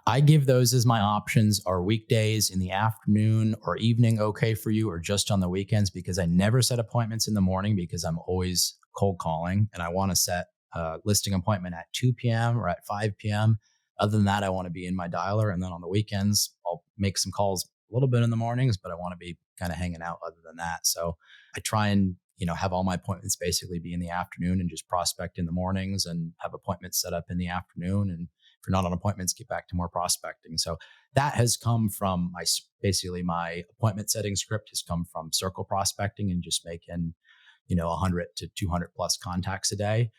I give those as my options. Are weekdays in the afternoon or evening okay for you, or just on the weekends? Because I never set appointments in the morning because I'm always cold calling and I want to set a listing appointment at 2 p.m. or at 5 p.m. Other than that, I want to be in my dialer. And then on the weekends, I'll make some calls a little bit in the mornings, but I want to be kind of hanging out other than that. So I try and, have all my appointments basically be in the afternoon and just prospect in the mornings and have appointments set up in the afternoon. And if you're not on appointments, get back to more prospecting. So that has come from my appointment setting script has come from circle prospecting and just making, 100 to 200 plus contacts a day,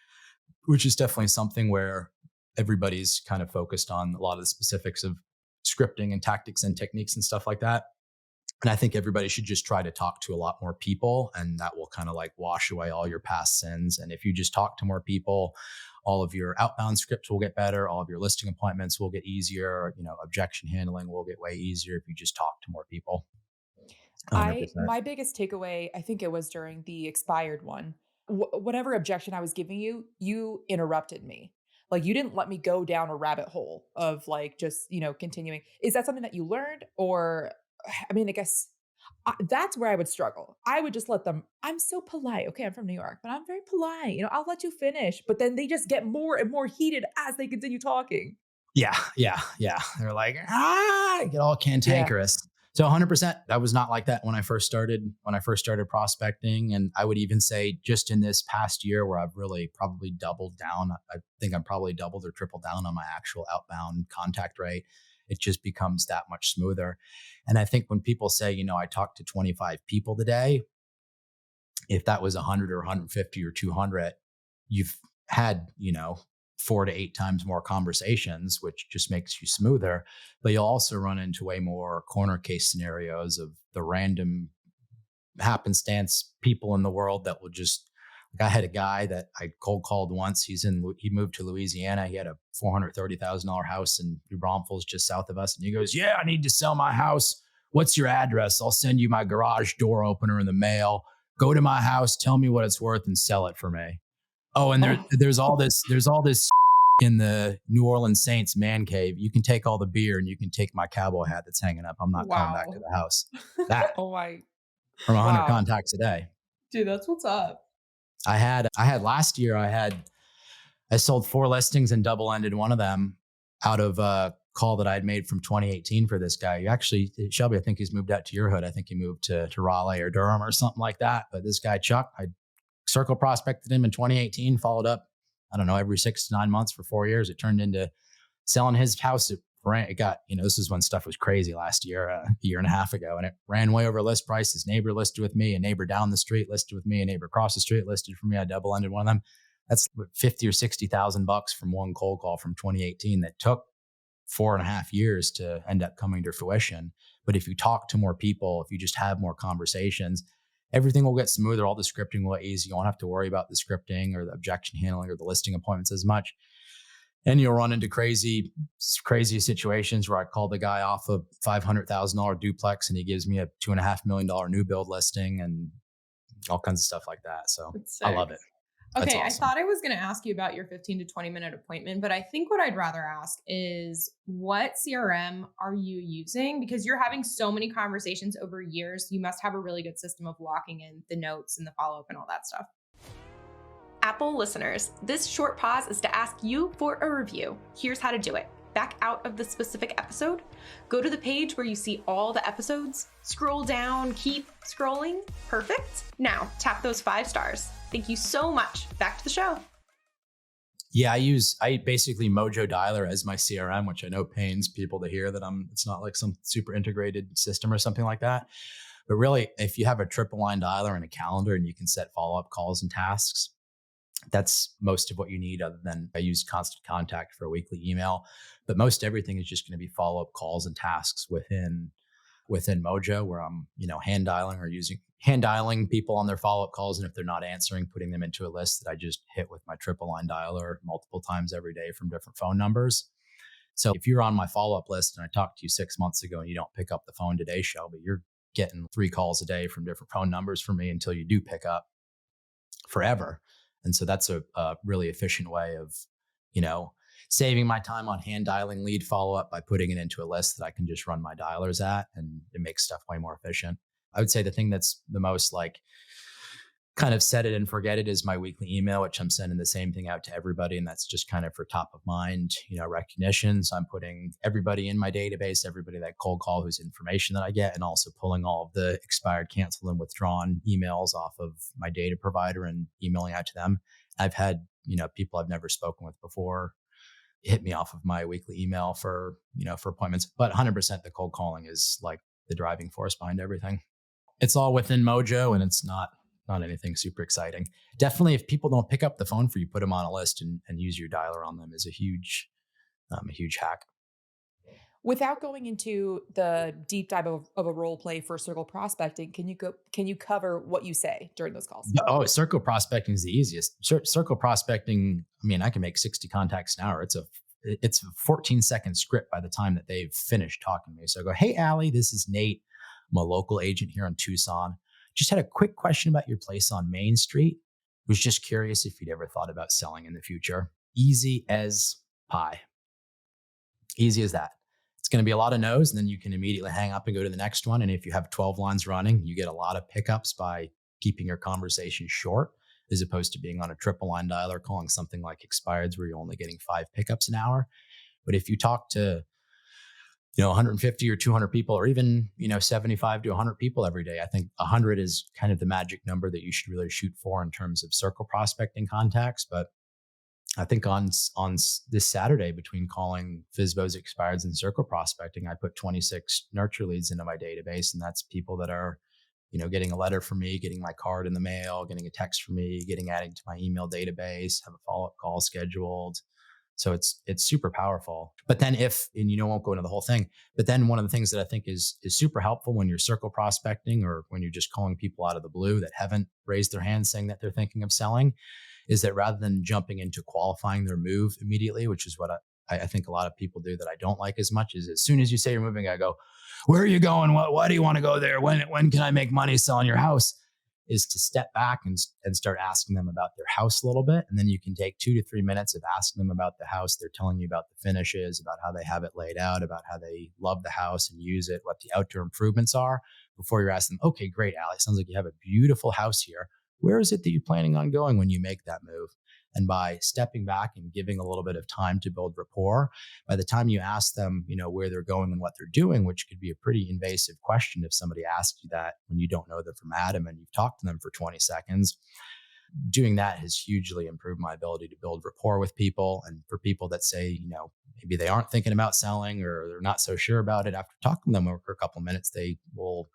which is definitely something where everybody's kind of focused on a lot of the specifics of scripting and tactics and techniques and stuff like that. And I think everybody should just try to talk to a lot more people, and that will kind of like wash away all your past sins. And if you just talk to more people, all of your outbound scripts will get better. All of your listing appointments will get easier. Objection handling will get way easier if you just talk to more people. 100%. My biggest takeaway, I think it was during the expired one, whatever objection I was giving you, you interrupted me. Like you didn't let me go down a rabbit hole of like just, continuing. Is that something that you learned? Or, I mean, I guess that's where I would struggle. I would just let them, I'm so polite. Okay, I'm from New York, but I'm very polite. I'll let you finish. But then they just get more and more heated as they continue talking. Yeah. They're like, get all cantankerous. Yeah. So 100%, that was not like that when I first started prospecting. And I would even say just in this past year where I've really probably doubled down, I think I'm probably doubled or tripled down on my actual outbound contact rate. It just becomes that much smoother. And I think when people say, I talked to 25 people today, if that was 100 or 150 or 200, you've had, 4 to 8 times more conversations, which just makes you smoother. But you'll also run into way more corner case scenarios of the random happenstance people in the world that will just, like I had a guy that I cold called once. He moved to Louisiana. He had a $430,000 house in New Braunfels, just south of us. And he goes, "Yeah, I need to sell my house. What's your address? I'll send you my garage door opener in the mail. Go to my house, tell me what it's worth, and sell it for me." Oh, and there's all this in the New Orleans Saints man cave. You can take all the beer and you can take my cowboy hat that's hanging up. I'm not coming back to the house. That oh my, from 100 contacts a day. Dude, that's what's up. I had last year, I sold 4 listings and double-ended one of them out of a call that I had made from 2018 for this guy. Actually, Shelby, I think he's moved out to your hood. I think he moved to Raleigh or Durham or something like that. But this guy, Chuck, I circle prospected him in 2018, followed up, I don't know, every 6 to 9 months for 4 years. It turned into selling his house. It got, this is when stuff was crazy last year, a year and a half ago, and it ran way over list price. His neighbor listed with me, a neighbor down the street listed with me, a neighbor across the street listed for me. I double-ended one of them. That's $50,000 or $60,000 from one cold call from 2018 that took 4.5 years to end up coming to fruition. But if you talk to more people, if you just have more conversations, everything will get smoother. All the scripting will get easy. You won't have to worry about the scripting or the objection handling or the listing appointments as much. And you'll run into crazy situations where I call the guy off a $500,000 duplex and he gives me a $2.5 million new build listing and all kinds of stuff like that. So I love it. Okay, awesome. I thought I was going to ask you about your 15 to 20 minute appointment, but I think what I'd rather ask is what CRM are you using? Because you're having so many conversations over years, you must have a really good system of locking in the notes and the follow-up and all that stuff. Apple listeners, this short pause is to ask you for a review. Here's how to do it. Back out of the specific episode, go to the page where you see all the episodes, scroll down, keep scrolling. Perfect. Now tap those 5 stars. Thank you so much. Back to the show. Yeah, I basically Mojo Dialer as my CRM, which I know pains people to hear that it's not like some super integrated system or something like that. But really, if you have a triple line dialer and a calendar and you can set follow-up calls and tasks, that's most of what you need, other than I use Constant Contact for a weekly email. But most everything is just going to be follow-up calls and tasks within Mojo, where I'm, hand dialing people on their follow-up calls. And if they're not answering, putting them into a list that I just hit with my triple line dialer multiple times every day from different phone numbers. So if you're on my follow-up list and I talked to you 6 months ago and you don't pick up the phone today, Shelby, you're getting 3 calls a day from different phone numbers from me until you do pick up forever. And so that's a really efficient way of, saving my time on hand dialing lead follow-up by putting it into a list that I can just run my dialers at, and it makes stuff way more efficient. I would say the thing that's the most like kind of set it and forget it is my weekly email, which I'm sending the same thing out to everybody. And that's just kind of for top of mind, recognition. So I'm putting everybody in my database, everybody that cold call whose information that I get, and also pulling all of the expired, canceled, and withdrawn emails off of my data provider and emailing out to them. I've had, people I've never spoken with before hit me off of my weekly email for appointments, but 100% the cold calling is like the driving force behind everything. It's all within Mojo, and it's not anything super exciting. Definitely, if people don't pick up the phone for you, put them on a list and use your dialer on them is a huge hack. Without going into the deep dive of a role play for circle prospecting, can you cover what you say during those calls? Oh, circle prospecting is the easiest. Circle prospecting, I can make 60 contacts an hour. It's a 14-second script by the time that they've finished talking to me. So I go, "Hey, Allie, this is Nate. I'm a local agent here in Tucson. Just had a quick question about your place on Main Street. Was just curious if you'd ever thought about selling in the future." Easy as pie. Easy as that. It's going to be a lot of no's, and then you can immediately hang up and go to the next one. And if you have 12 lines running, you get a lot of pickups by keeping your conversation short, as opposed to being on a triple line dialer calling something like expireds where you're only getting 5 pickups an hour. But if you talk to 150 or 200 people, or even 75 to 100 people every day, I think 100 is kind of the magic number that you should really shoot for in terms of circle prospecting contacts. But I think on this Saturday, between calling FSBOs, expireds, and circle prospecting, I put 26 nurture leads into my database, and that's people that are getting a letter from me, getting my card in the mail, getting a text from me, getting added to my email database, have a follow-up call scheduled. So it's super powerful. But then won't go into the whole thing, but then one of the things that I think is super helpful when you're circle prospecting, or when you're just calling people out of the blue that haven't raised their hand saying that they're thinking of selling, is that rather than jumping into qualifying their move immediately, which is what I think a lot of people do that I don't like as much, is as soon as you say you're moving, I go, "Where are you going? Why do you want to go there? When can I make money selling your house?" Is to step back and start asking them about their house a little bit. And then you can take 2 to 3 minutes of asking them about the house. They're telling you about the finishes, about how they have it laid out, about how they love the house and use it, what the outdoor improvements are, before you're asking them, "Okay, great, Allie, sounds like you have a beautiful house here. Where is it that you're planning on going when you make that move?" And by stepping back and giving a little bit of time to build rapport, by the time you ask them, where they're going and what they're doing, which could be a pretty invasive question if somebody asks you that when you don't know them from Adam and you've talked to them for 20 seconds, doing that has hugely improved my ability to build rapport with people. And for people that say, maybe they aren't thinking about selling, or they're not so sure about it, after talking to them for a couple of minutes, they will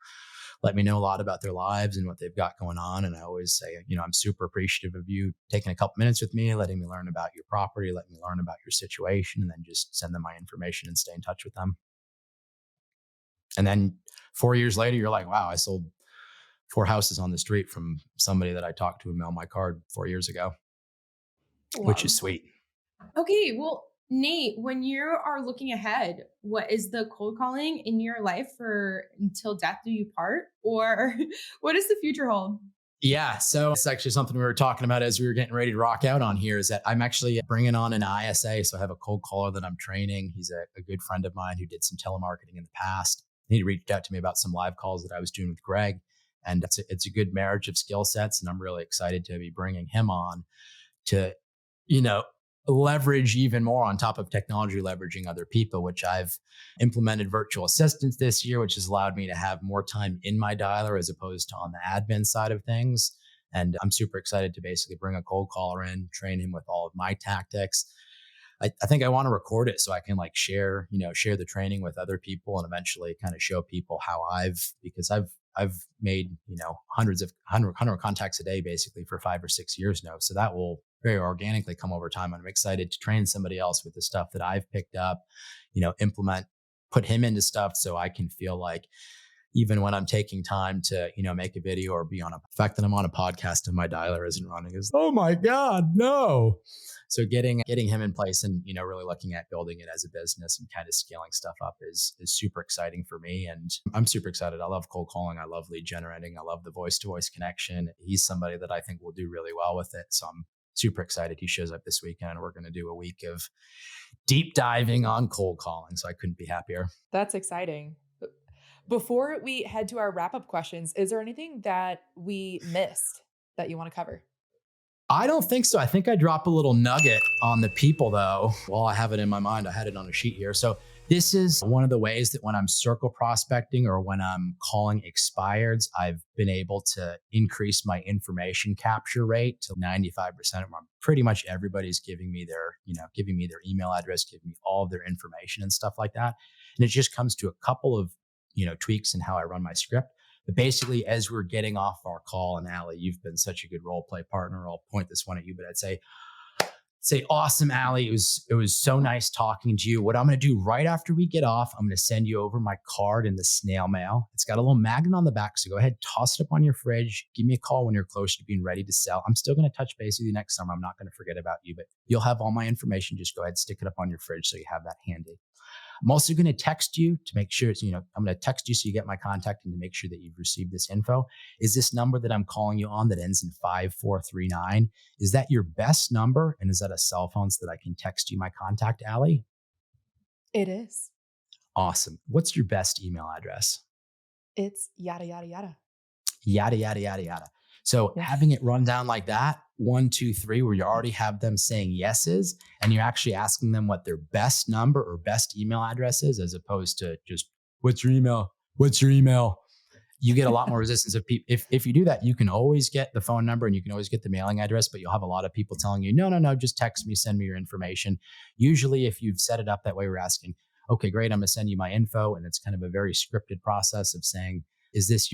let me know a lot about their lives and what they've got going on. And I always say, I'm super appreciative of you taking a couple minutes with me, letting me learn about your property, letting me learn about your situation, and then just send them my information and stay in touch with them. And then 4 years later, you're like, "Wow, I sold 4 houses on the street from somebody that I talked to and mailed my card 4 years ago," which is sweet. Okay, well, Nate, when you are looking ahead, what is the cold calling in your life for until death do you part? Or what does the future hold? Yeah. So it's actually something we were talking about as we were getting ready to rock out on here, is that I'm actually bringing on an ISA. So I have a cold caller that I'm training. He's a good friend of mine who did some telemarketing in the past. He reached out to me about some live calls that I was doing with Greg. And it's a good marriage of skill sets. And I'm really excited to be bringing him on to, leverage even more on top of technology, leveraging other people, which I've implemented virtual assistants this year, which has allowed me to have more time in my dialer as opposed to on the admin side of things. And I'm super excited to basically bring a cold caller in, train him with all of my tactics. I think I want to record it so I can share the training with other people, and eventually kind of show people how because I've made, hundred contacts a day basically for 5 or 6 years now. So that will very organically come over time. And I'm excited to train somebody else with the stuff that I've picked up, implement, put him into stuff so I can feel like even when I'm taking time to, make a video or be on the fact that I'm on a podcast and my dialer isn't running is, oh my God, no. So getting him in place and, really looking at building it as a business and kind of scaling stuff up is super exciting for me. And I'm super excited. I love cold calling. I love lead generating. I love the voice to voice connection. He's somebody that I think will do really well with it. So super excited he shows up this weekend. We're going to do a week of deep diving on cold calling. So I couldn't be happier. That's exciting. Before we head to our wrap-up questions, is there anything that we missed that you want to cover? I don't think so. I think I dropped a little nugget on the people though. While I have it in my mind, I had it on a sheet here. So this is one of the ways that when I'm circle prospecting or when I'm calling expireds, I've been able to increase my information capture rate to 95%. Pretty much everybody's giving me their email address, giving me all of their information and stuff like that. And it just comes to a couple of, tweaks in how I run my script. But basically, as we're getting off our call, and Allie, you've been such a good role play partner. I'll point this one at you, but I'd say, awesome, Allie. It was so nice talking to you. What I'm going to do right after we get off, I'm going to send you over my card in the snail mail. It's got a little magnet on the back. So go ahead, toss it up on your fridge. Give me a call when you're close to being ready to sell. I'm still going to touch base with you next summer. I'm not going to forget about you, but you'll have all my information. Just go ahead, stick it up on your fridge so you have that handy. I'm also going to text you to make sure I'm going to text you so you get my contact and to make sure that you've received this info. Is this number that I'm calling you on that ends in 5439? Is that your best number? And is that a cell phone so that I can text you my contact, Allie? It is. Awesome. What's your best email address? It's yada, yada, yada. Yada, yada, yada, yada. So having it run down like that, 1, 2, 3, where you already have them saying yeses and you're actually asking them what their best number or best email address is, as opposed to just, what's your email? What's your email? You get a lot more resistance. If you do that, you can always get the phone number and you can always get the mailing address, but you'll have a lot of people telling you, no, just text me, send me your information. Usually if you've set it up that way, we're asking, okay, great, I'm going to send you my info. And it's kind of a very scripted process of saying, is this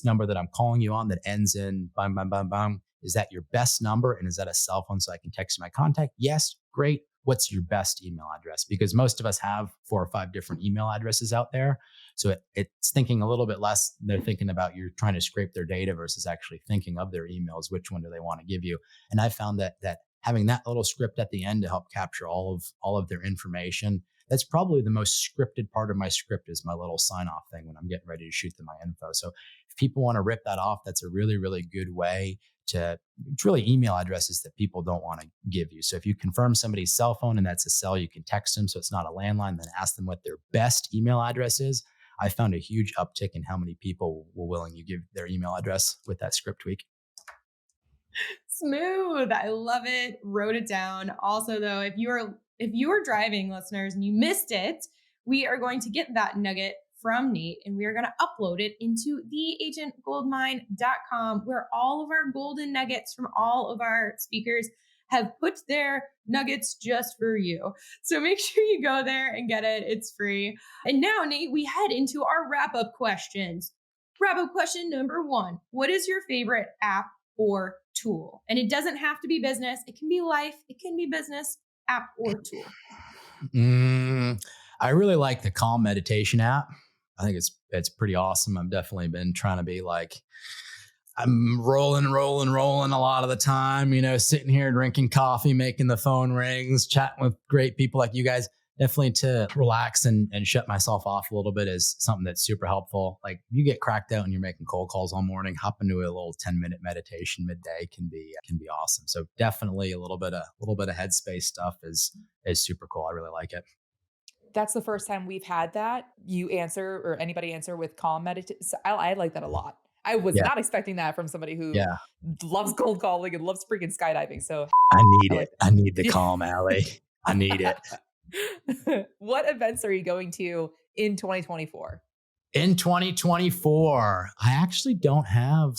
number that I'm calling you on that ends in bam, bam, bam, bam? Is that your best number? And is that a cell phone so I can text you my contact? Yes, great. What's your best email address? Because most of us have 4 or 5 different email addresses out there. So it's thinking a little bit less. They're thinking about you're trying to scrape their data versus actually thinking of their emails. Which one do they want to give you? And I found that having that little script at the end to help capture all of their information, that's probably the most scripted part of my script is my little sign off thing when I'm getting ready to shoot them my info. So if people want to rip that off, that's a really, really good way it's really email addresses that people don't want to give you. So if you confirm somebody's cell phone and that's a cell, you can text them. So it's not a landline, then ask them what their best email address is. I found a huge uptick in how many people were willing to give their email address with that script tweak. Smooth. I love it. Wrote it down. Also, though, if you are driving, listeners, and you missed it, we are going to get that nugget from Nate and we are going to upload it into theagentgoldmine.com, where all of our golden nuggets from all of our speakers have put their nuggets just for you. So make sure you go there and get it. It's free. And now, Nate, we head into our wrap-up questions. Wrap-up question number 1. What is your favorite app or tool? And it doesn't have to be business. It can be life. It can be business, app or tool. I really like the Calm meditation app. I think it's pretty awesome. I've definitely been trying to be like, I'm rolling a lot of the time, sitting here drinking coffee, making the phone rings, chatting with great people like you guys. Definitely to relax and shut myself off a little bit is something that's super helpful. Like you get cracked out and you're making cold calls all morning, hop into a little 10-minute meditation midday can be awesome. So definitely a little bit of headspace stuff is super cool. I really like it. That's the first time we've had that. You answer or anybody answer with Calm meditation. So I like that a lot. I was not expecting that from somebody who loves cold calling and loves freaking skydiving. So I need it. I need the Calm, Allie. I need it. What events are you going to in 2024? In 2024, I actually don't have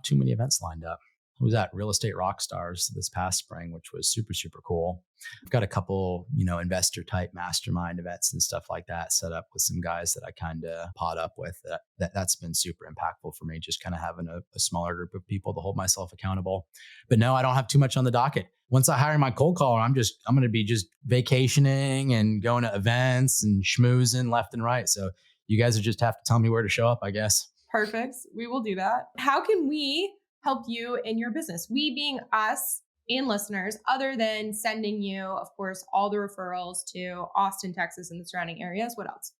too many events lined up. I was at Real Estate Rockstars this past spring, which was super, super cool. I've got a couple, investor type mastermind events and stuff like that set up with some guys that I kind of pot up with. That's been super impactful for me, just kind of having a smaller group of people to hold myself accountable. But no, I don't have too much on the docket. Once I hire my cold caller, I'm going to be just vacationing and going to events and schmoozing left and right. So you guys will just have to tell me where to show up, I guess. Perfect. We will do that. How can we help you in your business? We being us and listeners, other than sending you, of course, all the referrals to Austin, Texas and the surrounding areas. What else?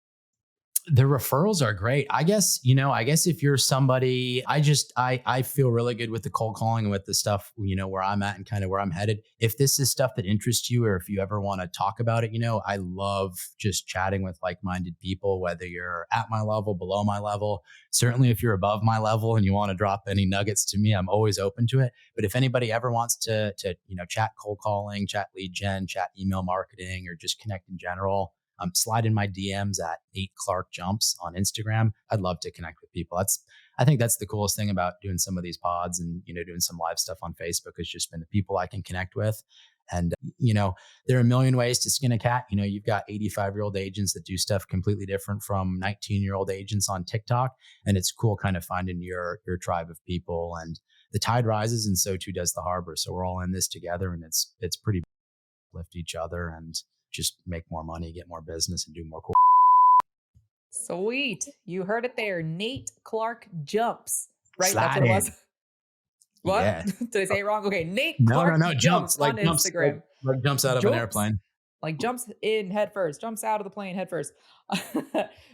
The referrals are great. I guess if you're somebody, I feel really good with the cold calling and with the stuff, where I'm at and kind of where I'm headed. If this is stuff that interests you, or if you ever want to talk about it, I love just chatting with like-minded people, whether you're at my level, below my level. Certainly if you're above my level and you want to drop any nuggets to me, I'm always open to it. But if anybody ever wants to chat cold calling, chat lead gen, chat email marketing, or just connect in general, slide in my DMs at Nate Clark Jumps on Instagram. I'd love to connect with people. I think that's the coolest thing about doing some of these pods and, doing some live stuff on Facebook has just been the people I can connect with. And, there are a million ways to skin a cat. You've got 85-year-old agents that do stuff completely different from 19-year-old agents on TikTok. And it's cool kind of finding your tribe of people, and the tide rises and so too does the harbor. So we're all in this together, and it's pretty lift each other and just make more money, get more business, and do more cool. Sweet. You heard it there. Nate Clark Jumps. Right? Slide That's what it was. What? Yeah. Did I say it wrong? Okay. Nate No, Clark jumps on like jumps, Instagram. like jumps out of an airplane. Like jumps in head first, jumps out of the plane head first.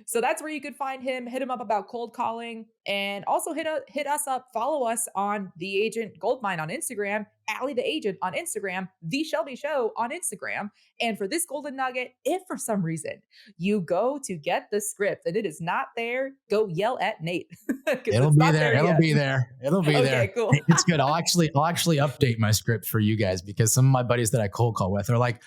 So that's where you could find him. Hit him up about cold calling, and also hit us up. Follow us on the Agent Goldmine on Instagram, Allie the Agent on Instagram, The Shelby Show on Instagram. And for this golden nugget, if for some reason you go to get the script and it is not there, go yell at Nate. It'll be there. It'll be there. Okay, there. Cool. It's good. I'll actually update my script for you guys, because some of my buddies that I cold call with are like,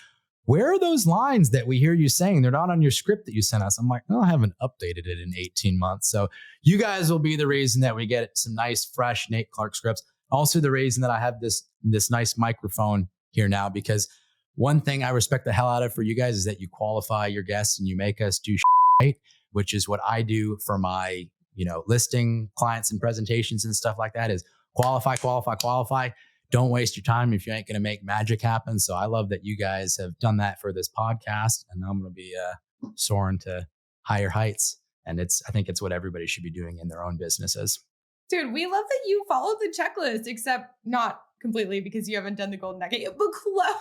where are those lines that we hear you saying? They're not on your script that you sent us. I'm like, no, I haven't updated it in 18 months. So you guys will be the reason that we get some nice, fresh Nate Clark scripts. Also the reason that I have this nice microphone here now, because one thing I respect the hell out of for you guys is that you qualify your guests and you make us do right, which is what I do for my, listing clients and presentations and stuff like that, is qualify. Don't waste your time if you ain't going to make magic happen. So I love that you guys have done that for this podcast, and I'm going to be soaring to higher heights. And I think it's what everybody should be doing in their own businesses. Dude, we love that you followed the checklist, except not completely because you haven't done the golden nugget yet, but close.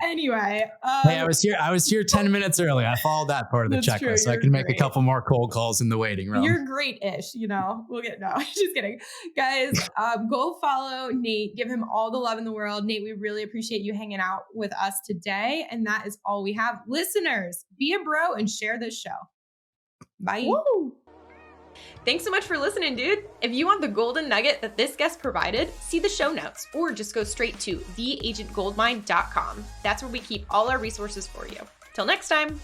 Anyway. Hey, I was here 10 minutes early. I followed that part of the checklist. True. So I can make a couple more cold calls in the waiting room. You're great-ish, We'll get, no, just kidding. Guys, go follow Nate. Give him all the love in the world. Nate, we really appreciate you hanging out with us today. And that is all we have. Listeners, be a bro and share this show. Bye. Woo! Thanks so much for listening, dude. If you want the golden nugget that this guest provided, see the show notes or just go straight to theagentgoldmine.com. That's where we keep all our resources for you. Till next time.